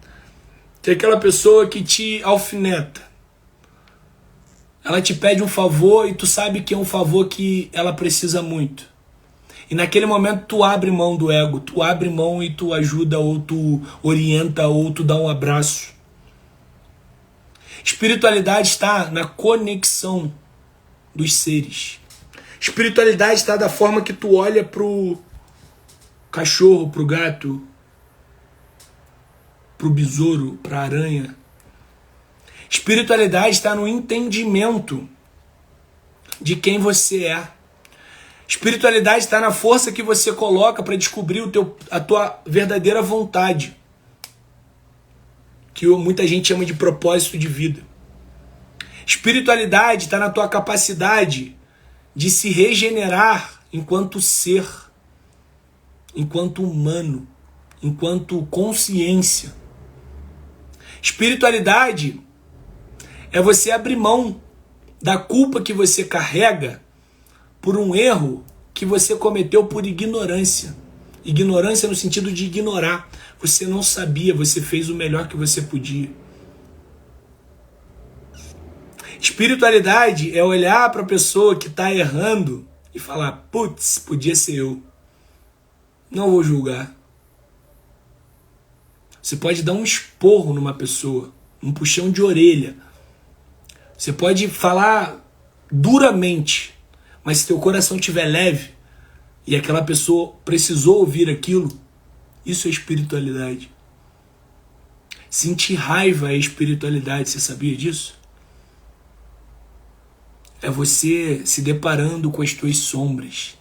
tem aquela pessoa que te alfineta. Ela te pede um favor e tu sabe que é um favor que ela precisa muito. E naquele momento tu abre mão do ego, tu abre mão e tu ajuda, ou tu orienta, ou tu dá um abraço. Espiritualidade está na conexão dos seres. Espiritualidade está da forma que tu olha pro cachorro, pro gato, pro besouro, pra aranha. Espiritualidade está no entendimento de quem você é. Espiritualidade está na força que você coloca para descobrir a tua verdadeira vontade, que muita gente chama de propósito de vida. Espiritualidade está na tua capacidade de se regenerar enquanto ser, enquanto humano, enquanto consciência. Espiritualidade é você abrir mão da culpa que você carrega por um erro que você cometeu por ignorância. Ignorância no sentido de ignorar. Você não sabia, você fez o melhor que você podia. Espiritualidade é olhar para a pessoa que está errando e falar, putz, podia ser eu. Não vou julgar. Você pode dar um esporro numa pessoa, um puxão de orelha. Você pode falar duramente, mas se teu coração estiver leve e aquela pessoa precisou ouvir aquilo, isso é espiritualidade. Sentir raiva é espiritualidade, você sabia disso? É você se deparando com as tuas sombras.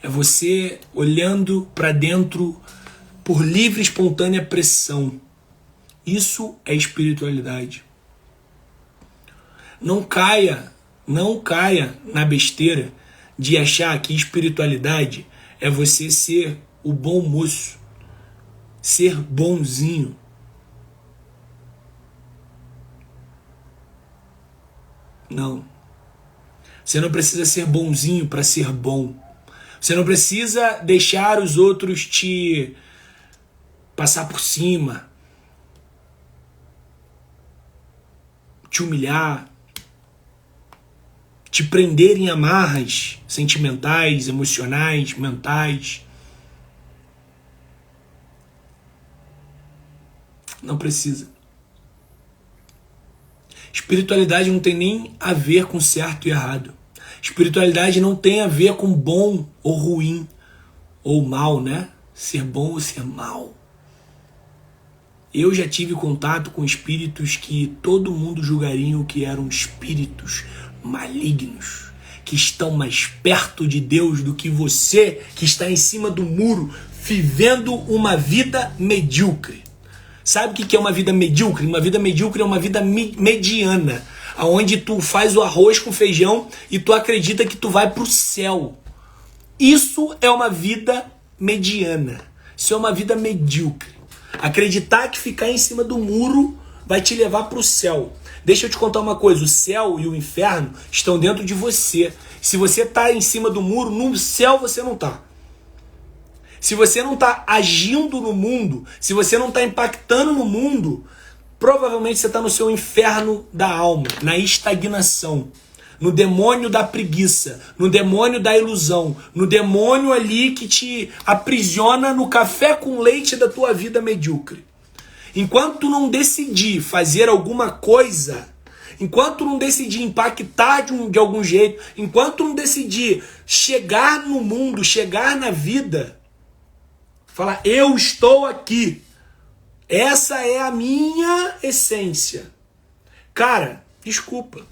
É você olhando para dentro por livre e espontânea pressão. Isso é espiritualidade. Não caia na besteira de achar que espiritualidade é você ser o bom moço, ser bonzinho. Não. Você não precisa ser bonzinho para ser bom. Você não precisa deixar os outros te passar por cima, te humilhar, te prender em amarras sentimentais, emocionais, mentais. Não precisa. Espiritualidade não tem nem a ver com certo e errado. Espiritualidade não tem a ver com bom ou ruim, ou mal, né? Ser bom ou ser mal. Eu já tive contato com espíritos que todo mundo julgaria que eram espíritos malignos, que estão mais perto de Deus do que você, que está em cima do muro, vivendo uma vida medíocre. Sabe o que é uma vida medíocre? Uma vida medíocre é uma vida mediana, onde tu faz o arroz com feijão e tu acredita que tu vai para o céu. Isso é uma vida mediana. Isso é uma vida medíocre. Acreditar que ficar em cima do muro vai te levar para o céu. Deixa eu te contar uma coisa, o céu e o inferno estão dentro de você. Se você está em cima do muro, no céu você não está. Se você não está agindo no mundo, se você não está impactando no mundo, provavelmente você está no seu inferno da alma, na estagnação, no demônio da preguiça, no demônio da ilusão, no demônio ali que te aprisiona no café com leite da tua vida medíocre. Enquanto tu não decidir fazer alguma coisa, enquanto tu não decidir impactar de algum jeito, enquanto tu não decidir chegar no mundo, chegar na vida, falar, eu estou aqui. Essa é a minha essência. Cara, desculpa.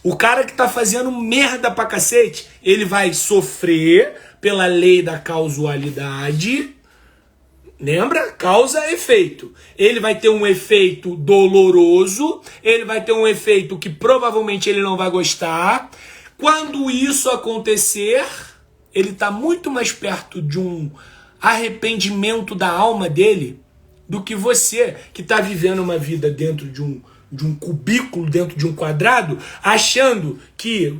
O cara que tá fazendo merda pra cacete, ele vai sofrer pela lei da causalidade. Lembra? Causa e efeito. Ele vai ter um efeito doloroso, ele vai ter um efeito que provavelmente ele não vai gostar. Quando isso acontecer, ele tá muito mais perto de um arrependimento da alma dele do que você que está vivendo uma vida dentro de um cubículo, dentro de um quadrado, achando que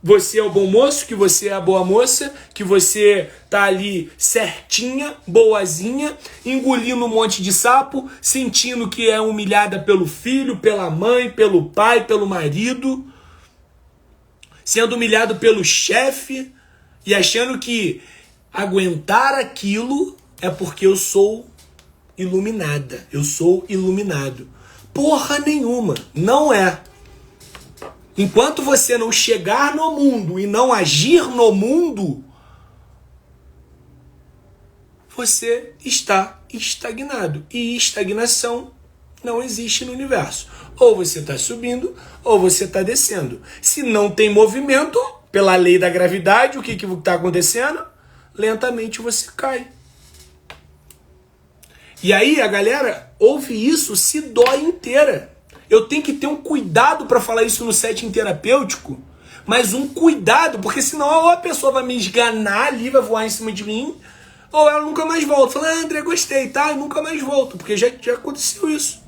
você é o bom moço, que você é a boa moça, que você tá ali certinha, boazinha, engolindo um monte de sapo, sentindo que é humilhada pelo filho, pela mãe, pelo pai, pelo marido, sendo humilhado pelo chefe e achando que aguentar aquilo é porque eu sou iluminada, eu sou iluminado. Porra nenhuma, não é. Enquanto você não chegar no mundo e não agir no mundo, você está estagnado. E estagnação não existe no universo. Ou você está subindo, ou você está descendo. Se não tem movimento, pela lei da gravidade, o que está acontecendo? Lentamente você cai. E aí a galera ouve isso, se dói inteira. Eu tenho que ter um cuidado para falar isso no setting terapêutico, mas um cuidado, porque senão ou a pessoa vai me esganar ali, vai voar em cima de mim, ou ela nunca mais volta. Fala, André, gostei, tá? Eu nunca mais volto, porque já aconteceu isso.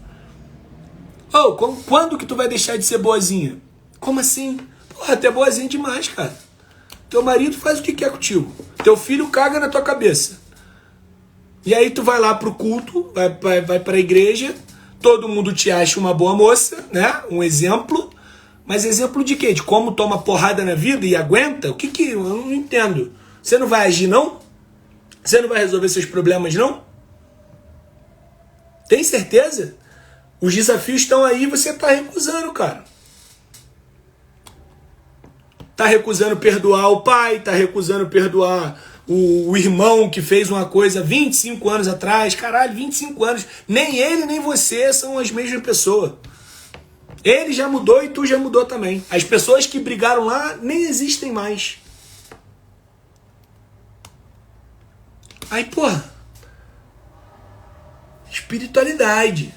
Oh, quando que tu vai deixar de ser boazinha? Como assim? Porra, tu é boazinha demais, cara. Teu marido faz o que quer contigo. Teu filho caga na tua cabeça. E aí tu vai lá pro culto, vai pra igreja, todo mundo te acha uma boa moça, né? Um exemplo. Mas exemplo de quê? De como toma porrada na vida e aguenta? O que eu não entendo. Você não vai agir, não? Você não vai resolver seus problemas, não? Tem certeza? Os desafios estão aí e você tá recusando, cara. Tá recusando perdoar o pai, tá recusando perdoar o irmão que fez uma coisa 25 anos atrás. Caralho, 25 anos. Nem ele, nem você são as mesmas pessoas. Ele já mudou e tu já mudou também. As pessoas que brigaram lá nem existem mais. Aí, porra. Espiritualidade.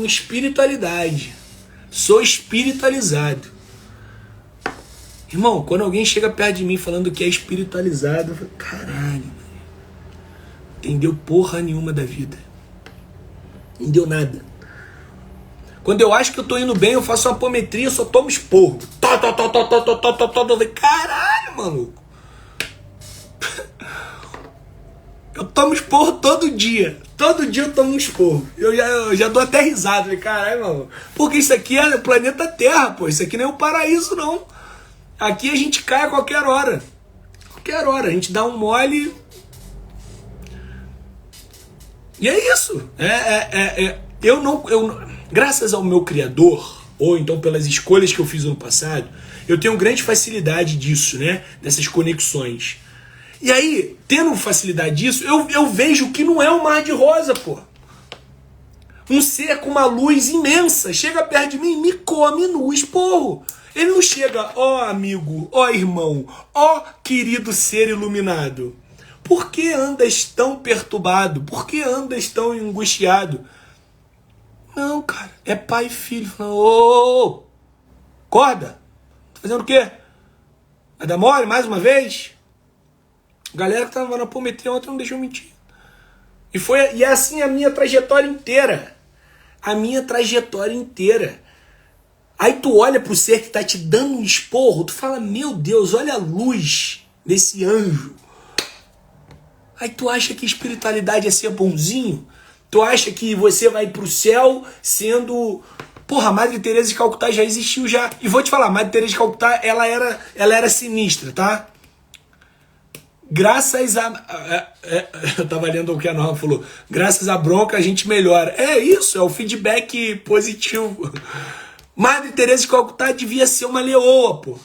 Espiritualidade. Sou espiritualizado. Irmão, quando alguém chega perto de mim falando que é espiritualizado, eu falo, caralho, entendeu porra nenhuma da vida. Não deu nada. Quando eu acho que eu tô indo bem, eu faço uma apometria, eu só tomo esporro. Eu falei, caralho, maluco. Eu tomo esporro todo dia. Todo dia eu tomo um esporro. Eu já dou até risada. Falei, caralho, maluco. Porque isso aqui é o planeta Terra, pô. Isso aqui não é um paraíso, não. Aqui a gente cai a qualquer hora. Qualquer hora. A gente dá um mole. E é isso. Graças ao meu Criador, ou então pelas escolhas que eu fiz no passado, eu tenho grande facilidade disso, né? Dessas conexões. E aí, tendo facilidade disso, eu vejo que não é um mar de rosa, pô. Um ser com uma luz imensa chega perto de mim e me come no esporro. Ele não chega, ó amigo, ó irmão, ó querido ser iluminado. Por que andas tão perturbado? Por que andas tão angustiado? Não, cara, é pai e filho. Ô, acorda. Tá fazendo o quê? Vai dar mole mais uma vez? A galera que tava na apometria ontem não deixou mentir. E é assim a minha trajetória inteira. A minha trajetória inteira. Aí tu olha pro ser que tá te dando um esporro, tu fala, meu Deus, olha a luz desse anjo. Aí tu acha que espiritualidade é ser bonzinho? Tu acha que você vai pro céu sendo... Porra, a Madre Teresa de Calcutá já existiu já. E vou te falar, a Madre Teresa de Calcutá, ela era sinistra, tá? Graças a... eu tava lendo o que a Norma falou. Graças à bronca a gente melhora. É isso, é o feedback positivo. Madre Teresa de Calcutá devia ser uma leoa, pô.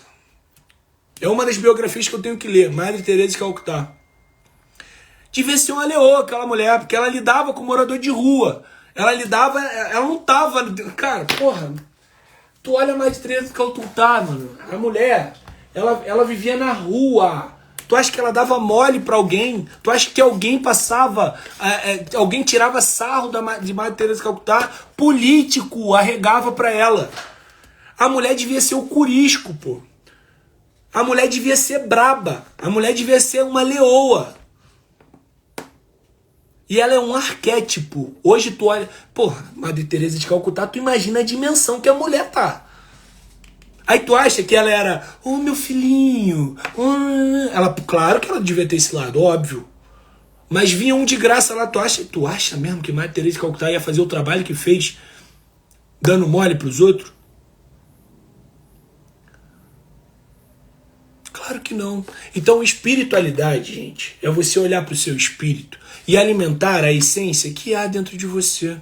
É uma das biografias que eu tenho que ler. Madre Teresa de Calcutá. Devia ser uma leoa, aquela mulher, porque ela lidava com morador de rua. Ela não tava... Cara, porra, tu olha a Madre Teresa de Calcutá, mano. A mulher, ela vivia na rua. Tu acha que ela dava mole pra alguém? Tu acha que alguém passava... alguém tirava sarro de Madre Teresa de Calcutá? Político arregava pra ela. A mulher devia ser o curisco, pô. A mulher devia ser braba. A mulher devia ser uma leoa. E ela é um arquétipo. Hoje tu olha... Porra, Madre Teresa de Calcutá, tu imagina a dimensão que a mulher tá. Aí tu acha que ela era... Oh, meu filhinho. Ela, claro que ela devia ter esse lado, óbvio. Mas vinha um de graça lá. Tu acha mesmo que Madre Teresa de Calcutá ia fazer o trabalho que fez dando mole pros outros? Claro que não. Então espiritualidade, gente, é você olhar pro seu espírito e alimentar a essência que há dentro de você.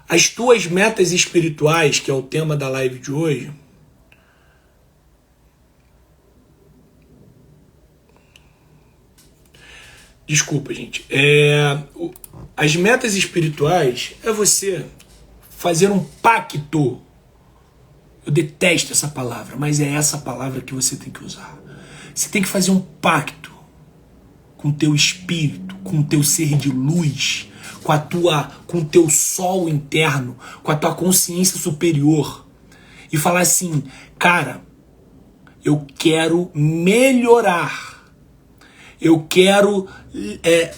As tuas metas espirituais, que é o tema da live de hoje, Desculpa, gente. As metas espirituais é você fazer um pacto. Eu detesto essa palavra, mas é essa palavra que você tem que usar. Você tem que fazer um pacto com o teu espírito, com o teu ser de luz, com o teu sol interno, com a tua consciência superior. E falar assim, cara, eu quero melhorar. Eu quero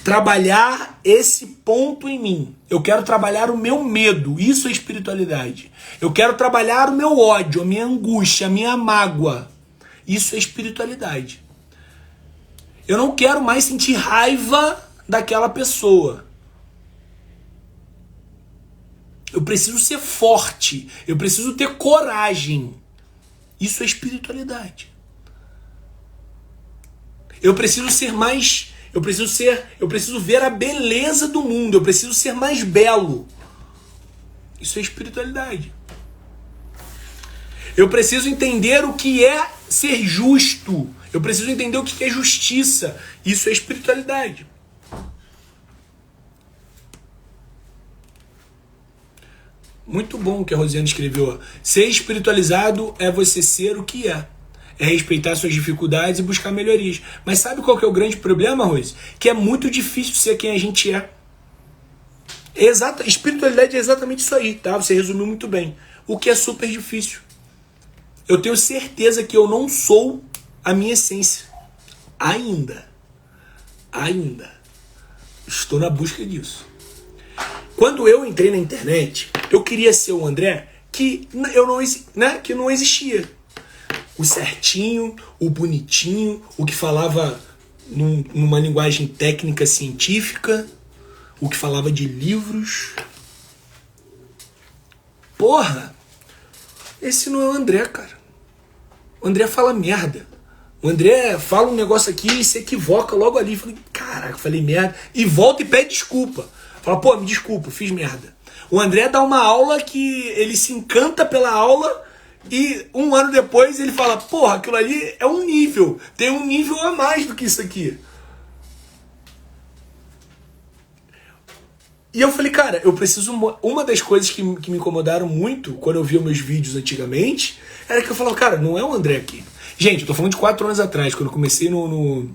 trabalhar esse ponto em mim. Eu quero trabalhar o meu medo. Isso é espiritualidade. Eu quero trabalhar o meu ódio, a minha angústia, a minha mágoa. Isso é espiritualidade. Eu não quero mais sentir raiva daquela pessoa. Eu preciso ser forte. Eu preciso ter coragem. Isso é espiritualidade. Eu preciso ser mais... Eu preciso ver a beleza do mundo. Eu preciso ser mais belo. Isso é espiritualidade. Eu preciso entender o que é ser justo. Eu preciso entender o que é justiça. Isso é espiritualidade. Muito bom o que a Rosiane escreveu. Ser espiritualizado é você ser o que é. É respeitar suas dificuldades e buscar melhorias. Mas sabe qual que é o grande problema, Rose? Que é muito difícil ser quem a gente é. Espiritualidade é exatamente isso aí, tá? Você resumiu muito bem. O que é super difícil. Eu tenho certeza que eu não sou a minha essência. Ainda. Estou na busca disso. Quando eu entrei na internet, eu queria ser o André que não existia. O certinho, o bonitinho, o que falava numa linguagem técnica científica, o que falava de livros. Porra, esse não é o André, cara. O André fala merda. O André fala um negócio aqui e se equivoca logo ali. Falei, caraca, falei merda. E volta e pede desculpa. Fala, pô, me desculpa, fiz merda. O André dá uma aula que ele se encanta pela aula e um ano depois ele fala, porra, aquilo ali é um nível. Tem um nível a mais do que isso aqui. E eu falei, cara, eu preciso... Uma das coisas que me incomodaram muito quando eu via meus vídeos antigamente era que eu falava, cara, não é o André aqui. Gente, eu tô falando de 4 anos atrás, quando eu comecei no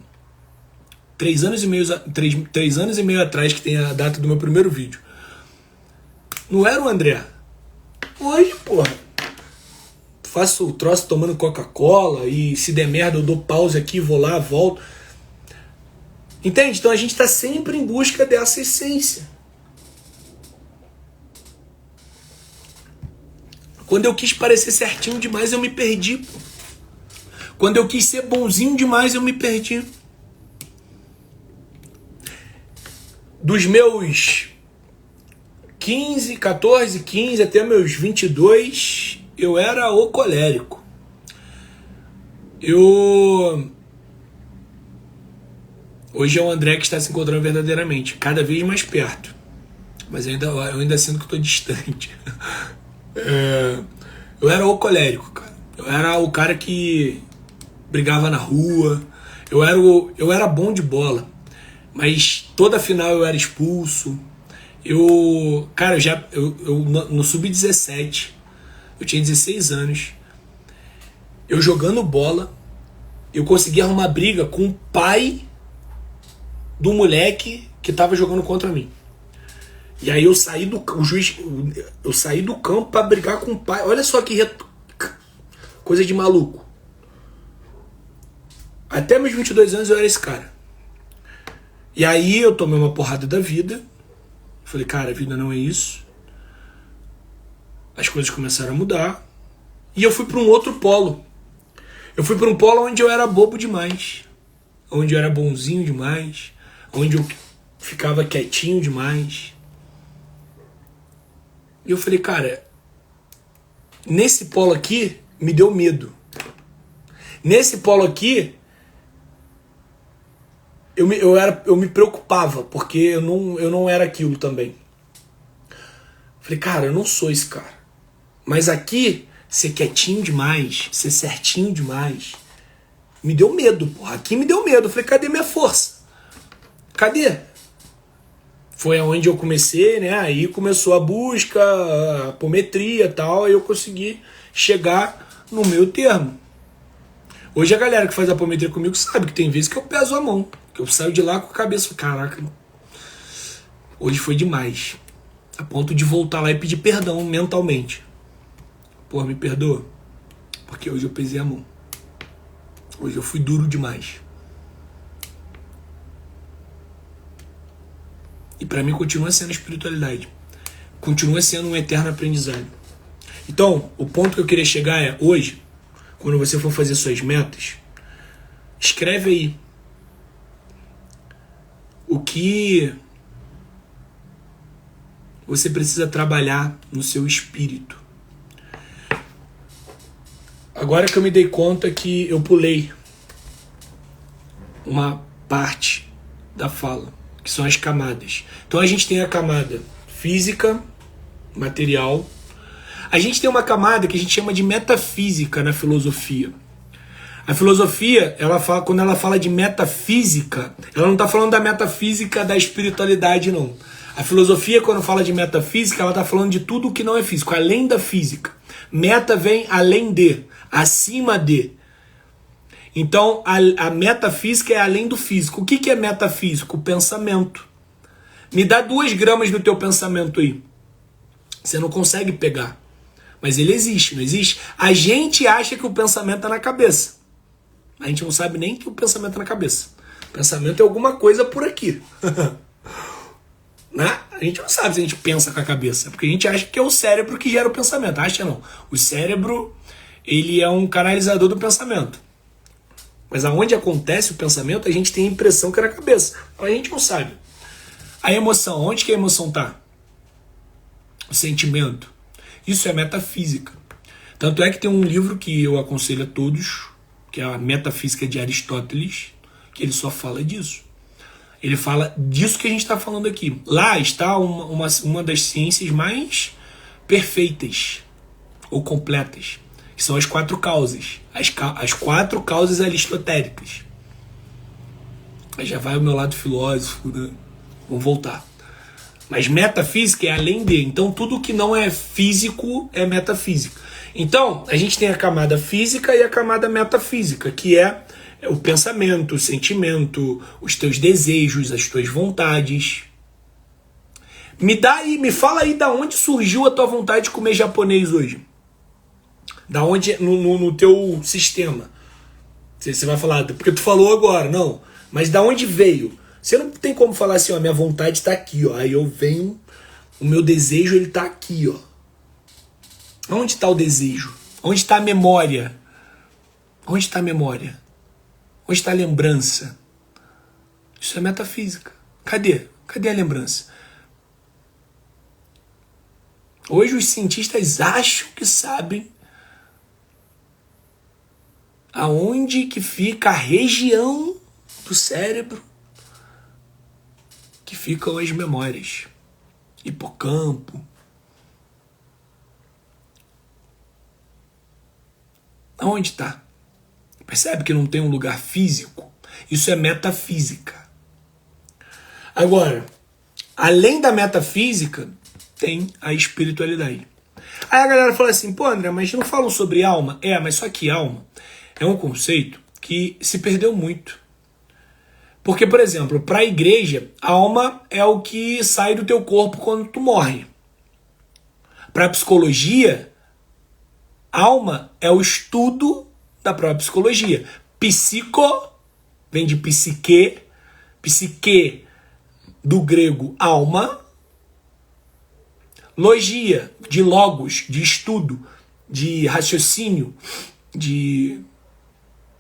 3 anos e meio atrás, que tem a data do meu primeiro vídeo. Não era o André. Hoje, porra, faço o troço tomando Coca-Cola e se der merda eu dou pause aqui, vou lá, volto. Entende? Então a gente tá sempre em busca dessa essência. Quando eu quis parecer certinho demais, eu me perdi, pô. Quando eu quis ser bonzinho demais, eu me perdi. Dos meus 14, 15 até meus 22, eu era o colérico. Hoje é o André que está se encontrando verdadeiramente, cada vez mais perto. Mas eu ainda sinto que estou distante. Eu era o colérico, cara. Eu era o cara que brigava na rua. Eu era bom de bola. Mas toda final eu era expulso. Cara, no sub-17, eu tinha 16 anos. Eu jogando bola, eu consegui arrumar briga com o pai do moleque que tava jogando contra mim. E aí eu saí do campo pra brigar com o pai. Olha só que coisa de maluco. Até meus 22 anos eu era esse cara. E aí eu tomei uma porrada da vida. Falei, cara, a vida não é isso. As coisas começaram a mudar. E eu fui para um outro polo. Eu fui para um polo onde eu era bobo demais. Onde eu era bonzinho demais. Onde eu ficava quietinho demais. E eu falei, cara, nesse polo aqui me deu medo. Nesse polo aqui eu me preocupava, porque eu não era aquilo também. Falei, cara, eu não sou esse cara. Mas aqui, ser quietinho demais, ser certinho demais, me deu medo, porra. Aqui me deu medo. Eu falei, cadê minha força? Cadê? Foi aonde eu comecei, né? Aí começou a busca, a apometria e tal, aí eu consegui chegar no meu termo. Hoje a galera que faz apometria comigo sabe que tem vezes que eu peso a mão, que eu saio de lá com a cabeça, caraca, hoje foi demais. A ponto de voltar lá e pedir perdão mentalmente. Pô, me perdoa, porque hoje eu pesei a mão. Hoje eu fui duro demais. E pra mim continua sendo espiritualidade. Continua sendo um eterno aprendizado. Então, o ponto que eu queria chegar é, hoje, quando você for fazer suas metas, escreve aí o que você precisa trabalhar no seu espírito. Agora que eu me dei conta que eu pulei uma parte da fala, que são as camadas. Então a gente tem a camada física, material. A gente tem uma camada que a gente chama de metafísica na filosofia. A filosofia, quando ela fala de metafísica, ela não está falando da metafísica da espiritualidade, não. A filosofia, quando fala de metafísica, ela está falando de tudo o que não é físico, além da física. Meta vem além de, acima de. Então, a metafísica é além do físico. O que é metafísico? O pensamento. Me dá 2 gramas do teu pensamento aí. Você não consegue pegar. Mas ele existe, não existe? A gente acha que o pensamento está na cabeça. A gente não sabe nem que o pensamento está na cabeça. O pensamento é alguma coisa por aqui. Né? A gente não sabe se a gente pensa com a cabeça. Porque a gente acha que é o cérebro que gera o pensamento. Acha não. O cérebro, ele é um canalizador do pensamento. Mas aonde acontece o pensamento, a gente tem a impressão que é na cabeça. A gente não sabe. A emoção, onde que a emoção está? O sentimento. Isso é metafísica. Tanto é que tem um livro que eu aconselho a todos, que é a Metafísica de Aristóteles, que ele só fala disso. Ele fala disso que a gente está falando aqui. Lá está uma das ciências mais perfeitas ou completas, que são as 4 causas. As 4 causas aristotélicas. Aí já vai o meu lado filósofo, né? Vamos voltar. Mas metafísica é além de. Então tudo que não é físico é metafísica. Então a gente tem a camada física e a camada metafísica, que é o pensamento, o sentimento, os teus desejos, as tuas vontades. Me fala aí da onde surgiu a tua vontade de comer japonês hoje. Da onde no teu sistema. Você vai falar, porque tu falou agora, não. Mas da onde veio? Você não tem como falar assim, ó, minha vontade está aqui, ó. Aí eu venho, o meu desejo ele está aqui, ó. Onde está o desejo? Onde está a memória? Onde está a memória? Onde está a lembrança? Isso é metafísica. Cadê? Cadê a lembrança? Hoje os cientistas acham que sabem aonde que fica a região do cérebro que ficam as memórias. Hipocampo. Aonde está? Percebe que não tem um lugar físico? Isso é metafísica. Agora, além da metafísica, tem a espiritualidade. Aí a galera fala assim, pô André, mas não falam sobre alma? Mas só que alma é um conceito que se perdeu muito. Porque, por exemplo, para a igreja, alma é o que sai do teu corpo quando tu morre. Para a psicologia, alma é o estudo da própria psicologia. Psico vem de psique, psique do grego alma, logia de logos, de estudo, de raciocínio, de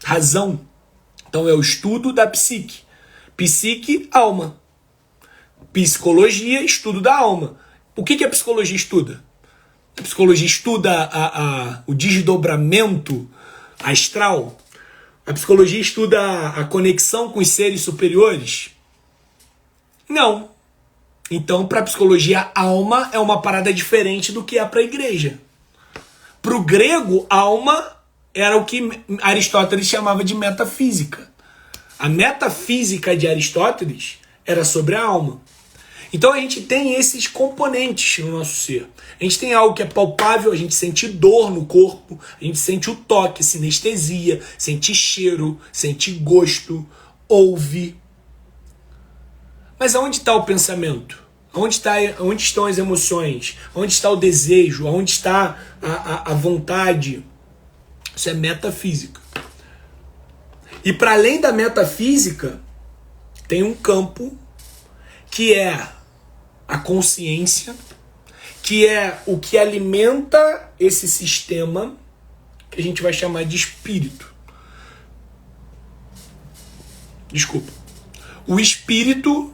razão. Então é o estudo da psique. Psique, alma. Psicologia, estudo da alma. O que a psicologia estuda? A psicologia estuda o desdobramento astral. A psicologia estuda a conexão com os seres superiores? Não. Então, para a psicologia, alma é uma parada diferente do que é para a igreja. Para o grego, alma era o que Aristóteles chamava de metafísica. A metafísica de Aristóteles era sobre a alma. Então a gente tem esses componentes no nosso ser. A gente tem algo que é palpável, a gente sente dor no corpo, a gente sente o toque, sinestesia, sente cheiro, sente gosto, ouve. Mas aonde está o pensamento? Onde estão as emoções? Onde está o desejo? Onde está a vontade? Isso é metafísica. E para além da metafísica, tem um campo que é a consciência, que é o que alimenta esse sistema que a gente vai chamar de espírito. Desculpa. O espírito,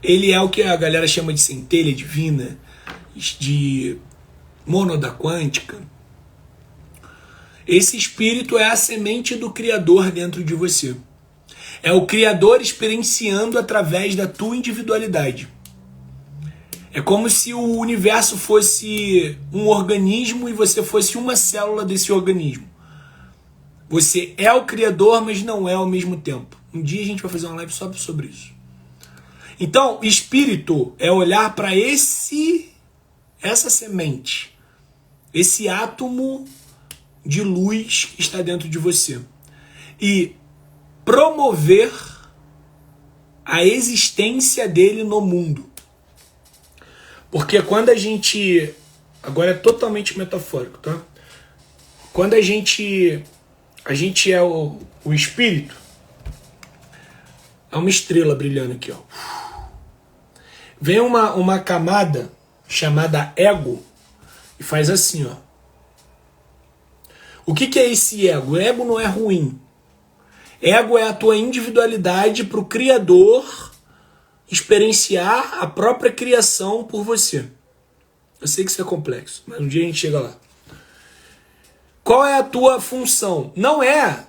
ele é o que a galera chama de centelha divina, de mônada quântica. Esse espírito é a semente do Criador dentro de você. É o Criador experienciando através da tua individualidade. É como se o universo fosse um organismo e você fosse uma célula desse organismo. Você é o Criador, mas não é ao mesmo tempo. Um dia a gente vai fazer uma live só sobre isso. Então, espírito é olhar para essa semente, esse átomo de luz que está dentro de você e promover a existência dele no mundo. Porque quando a gente... Agora é totalmente metafórico, tá? Quando a gente é o espírito, é uma estrela brilhando aqui, ó. Vem uma camada chamada ego e faz assim, ó. O que é esse ego? Ego não é ruim. Ego é a tua individualidade para o Criador experienciar a própria criação por você. Eu sei que isso é complexo, mas um dia a gente chega lá. Qual é a tua função? Não é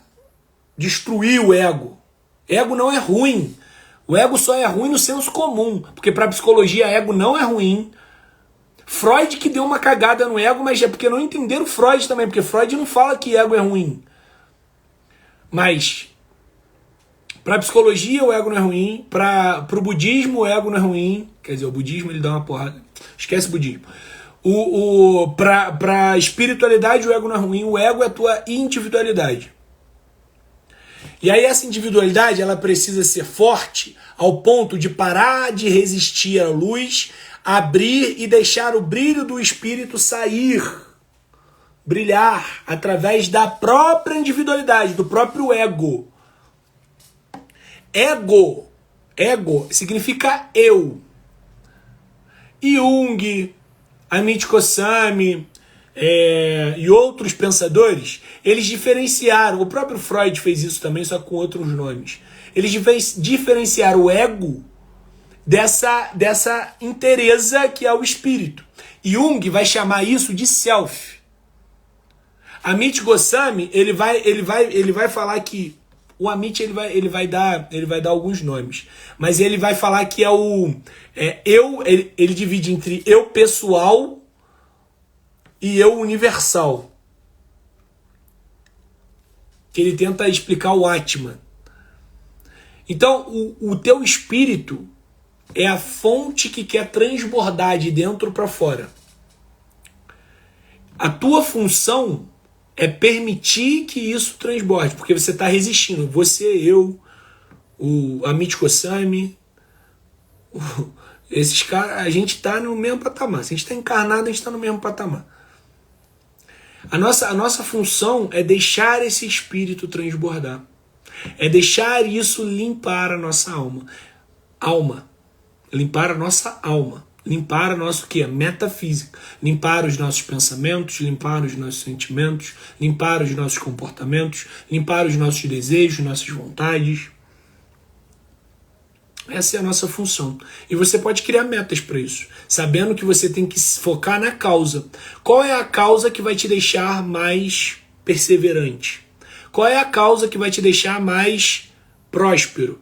destruir o ego. Ego não é ruim. O ego só é ruim no senso comum, porque para a psicologia ego não é ruim. Freud que deu uma cagada no ego, mas é porque não entenderam Freud também, porque Freud não fala que ego é ruim. Mas para a psicologia o ego não é ruim, para o budismo o ego não é ruim, quer dizer, o budismo ele dá uma porrada, esquece o budismo. Para a espiritualidade o ego não é ruim, o ego é a tua individualidade. E aí essa individualidade ela precisa ser forte ao ponto de parar de resistir à luz, abrir e deixar o brilho do espírito sair, brilhar através da própria individualidade, do próprio ego. Ego significa eu. Jung, Amit Goswami e outros pensadores, eles diferenciaram, o próprio Freud fez isso também, só com outros nomes. Eles diferenciaram o ego dessa inteireza que é o espírito. Jung vai chamar isso de self. Amit Goswami, ele vai falar que o Amit ele vai dar alguns nomes, mas ele vai falar que é o eu, ele divide entre eu pessoal e eu universal. Que ele tenta explicar o Atman. Então, o teu espírito é a fonte que quer transbordar de dentro para fora. A tua função é permitir que isso transborde, porque você está resistindo. Você, eu, o Amit Goswami, esses caras, a gente está no mesmo patamar. Se a gente está encarnado, a gente está no mesmo patamar. A nossa função é deixar esse espírito transbordar. É deixar isso limpar a nossa alma. Limpar a nossa alma. Limpar a nossa o quê? Metafísica. Limpar os nossos pensamentos, limpar os nossos sentimentos, limpar os nossos comportamentos, limpar os nossos desejos, nossas vontades. Essa é a nossa função. E você pode criar metas para isso, sabendo que você tem que focar na causa. Qual é a causa que vai te deixar mais perseverante? Qual é a causa que vai te deixar mais próspero?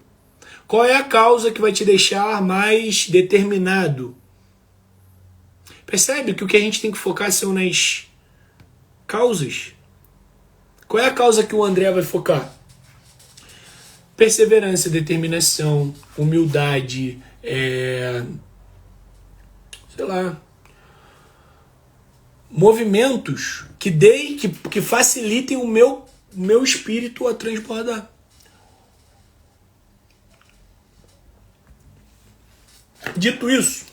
Qual é a causa que vai te deixar mais determinado? Percebe que o que a gente tem que focar são nas causas? Qual é a causa que o André vai focar? perseverança, determinação, humildade, sei lá, movimentos que facilitem o meu espírito a transbordar. Dito isso,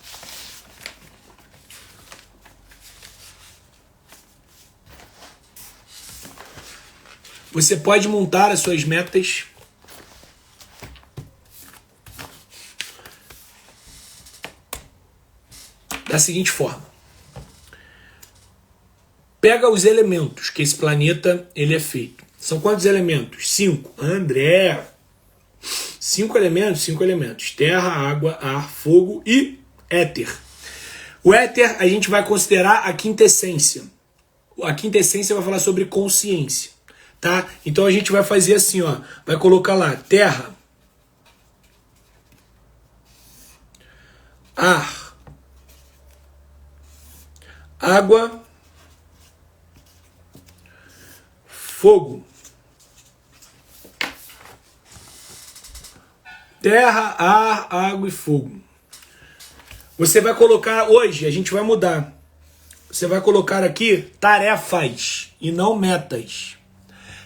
você pode montar as suas metas da seguinte forma. Pega os elementos que esse planeta ele é feito. São quantos elementos? 5. André. 5 elementos? 5 elementos. Terra, água, ar, fogo e éter. O éter a gente vai considerar a quinta essência. A quinta essência vai falar sobre consciência. Tá? Então a gente vai fazer assim, ó. Vai colocar lá terra, ar, água, fogo. Terra, ar, água e fogo. Você vai colocar, hoje a gente vai mudar. Você vai colocar aqui tarefas e não metas.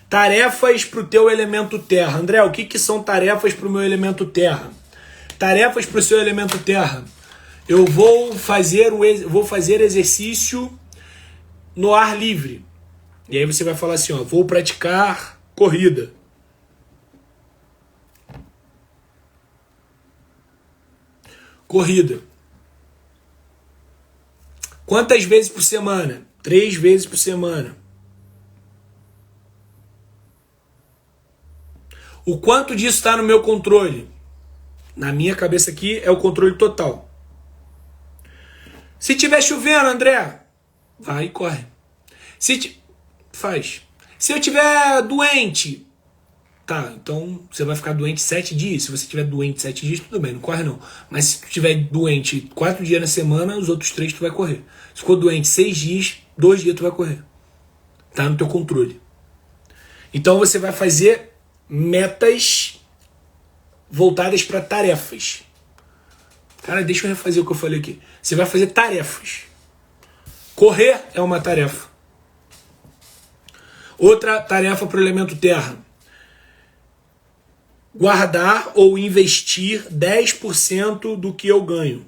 Tarefas para o teu elemento terra. André, o que são tarefas para o meu elemento terra? Tarefas para o seu elemento terra. Eu vou fazer exercício no ar livre. E aí você vai falar assim, ó, vou praticar corrida. Corrida. Quantas vezes por semana? 3 vezes por semana. O quanto disso está no meu controle? Na minha cabeça aqui é o controle total. Se tiver chovendo, André, vai e corre. Faz. Se eu tiver doente, tá, então você vai ficar doente 7 dias. Se você tiver doente 7 dias, tudo bem, não corre não. Mas se tu tiver doente 4 dias na semana, os outros 3 tu vai correr. Se ficou doente 6 dias, 2 dias tu vai correr. Tá no teu controle. Então você vai fazer metas voltadas para tarefas. Cara, deixa eu refazer o que eu falei aqui. Você vai fazer tarefas. Correr é uma tarefa. Outra tarefa para o elemento terra. Guardar ou investir 10% do que eu ganho.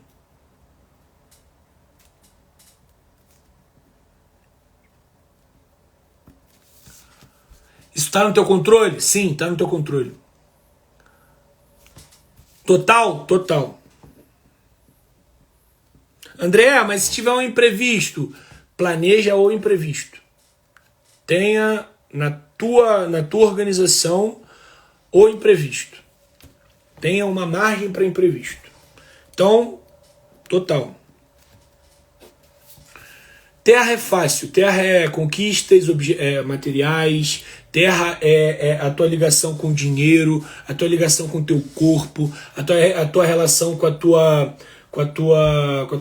Isso está no teu controle? Sim, está no teu controle. Total? Total. André, mas se tiver um imprevisto, planeja o imprevisto. Tenha na tua organização o imprevisto. Tenha uma margem para imprevisto. Então, total. Terra é fácil. Terra é conquistas materiais. Terra é a tua ligação com o dinheiro, a tua ligação com o teu corpo, a tua relação com as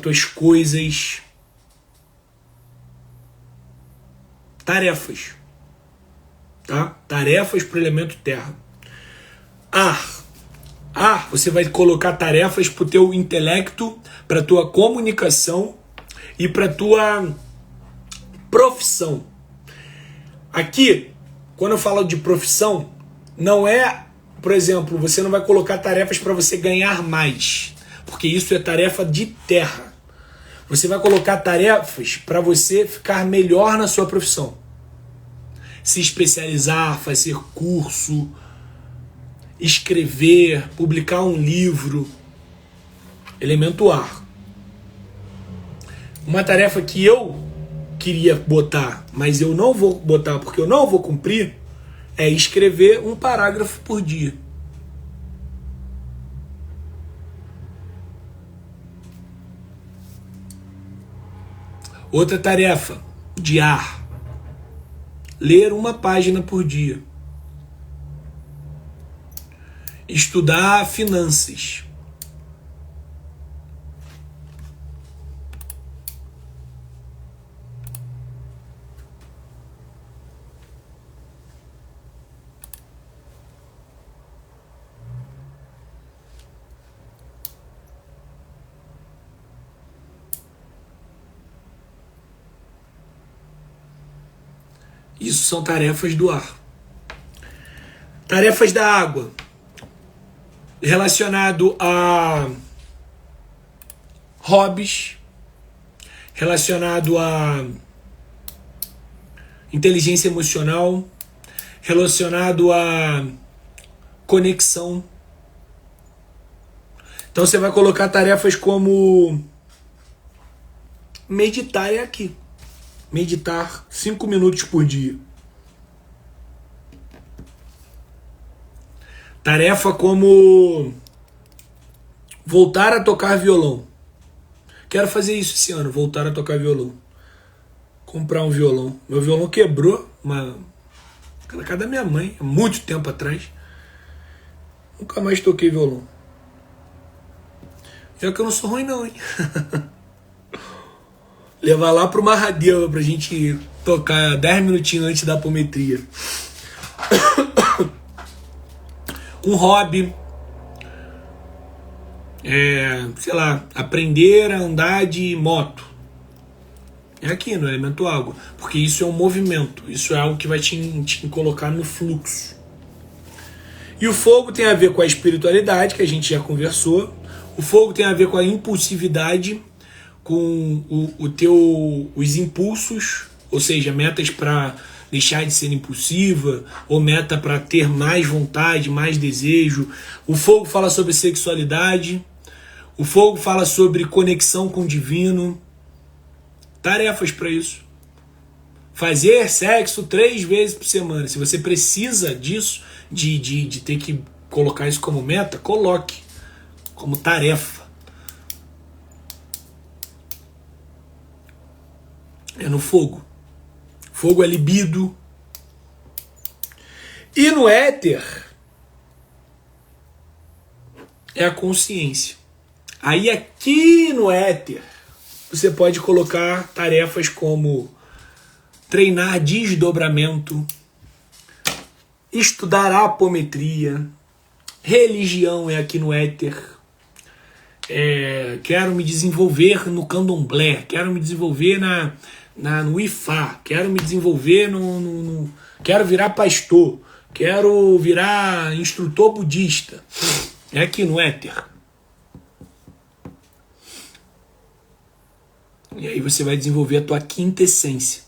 tuas coisas. Tarefas. Tá? Tarefas para o elemento terra. Ar, você vai colocar tarefas para o teu intelecto, para a tua comunicação e para a tua profissão. Aqui, quando eu falo de profissão, não é, por exemplo, você não vai colocar tarefas para você ganhar mais, porque isso é tarefa de terra. Você vai colocar tarefas para você ficar melhor na sua profissão. Se especializar, fazer curso, escrever, publicar um livro. Elemento ar. Uma tarefa que eu queria botar, mas eu não vou botar porque eu não vou cumprir, é escrever um parágrafo por dia. Outra tarefa de ar. Ler uma página por dia. Estudar finanças. Isso são tarefas do ar. Tarefas da água. Relacionado a hobbies, relacionado a inteligência emocional, relacionado a conexão. Então você vai colocar tarefas como meditar é aqui. Meditar 5 minutos por dia. Tarefa como voltar a tocar violão. Quero fazer isso esse ano, voltar a tocar violão. Comprar um violão. Meu violão quebrou, na casa da minha mãe, há muito tempo atrás. Nunca mais toquei violão. Já que eu não sou ruim não, hein? Levar lá pro Marradeu pra gente tocar 10 minutinhos antes da apometria. Um hobby, sei lá, aprender a andar de moto. É aqui no elemento água, porque isso é um movimento, isso é algo que vai te colocar no fluxo. E o fogo tem a ver com a espiritualidade, que a gente já conversou. O fogo tem a ver com a impulsividade, com os impulsos, ou seja, metas para deixar de ser impulsiva, ou meta para ter mais vontade, mais desejo. O fogo fala sobre sexualidade, o fogo fala sobre conexão com o divino. Tarefas para isso. Fazer sexo 3 vezes por semana. Se você precisa disso, de ter que colocar isso como meta, coloque como tarefa. É no fogo. Fogo é libido. E no éter é a consciência. Aí aqui no éter você pode colocar tarefas como treinar desdobramento, estudar apometria, religião é aqui no éter. Quero me desenvolver no candomblé, quero me desenvolver no Ifá, quero me desenvolver quero virar pastor, quero virar instrutor budista. É aqui no éter. E aí você vai desenvolver a tua quinta essência,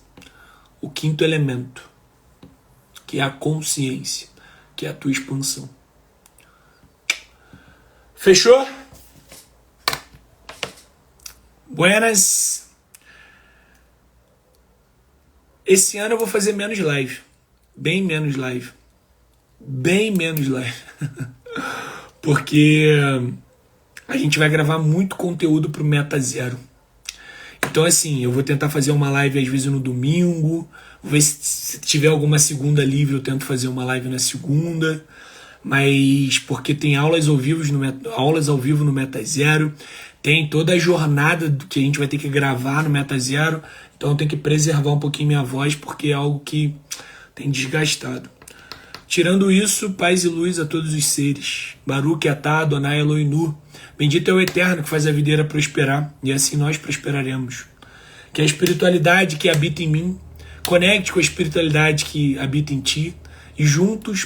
o quinto elemento, que é a consciência, que é a tua expansão. Fechou? Buenas. Esse ano eu vou fazer menos live. Bem menos live. Bem menos live. Porque a gente vai gravar muito conteúdo pro Meta Zero. Então assim, eu vou tentar fazer uma live às vezes no domingo. Vou ver se tiver alguma segunda livre, eu tento fazer uma live na segunda. Mas porque tem aulas ao vivo no Meta Zero. Tem toda a jornada que a gente vai ter que gravar no Meta Zero. Então eu tenho que preservar um pouquinho minha voz, porque é algo que tem desgastado. Tirando isso, paz e luz a todos os seres. Baruch atah Adonai Eloheinu. Bendito é o Eterno que faz a videira prosperar, e assim nós prosperaremos. Que a espiritualidade que habita em mim conecte com a espiritualidade que habita em ti, e juntos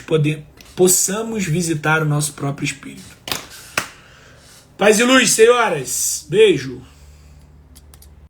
possamos visitar o nosso próprio espírito. Paz e luz, senhoras. Beijo.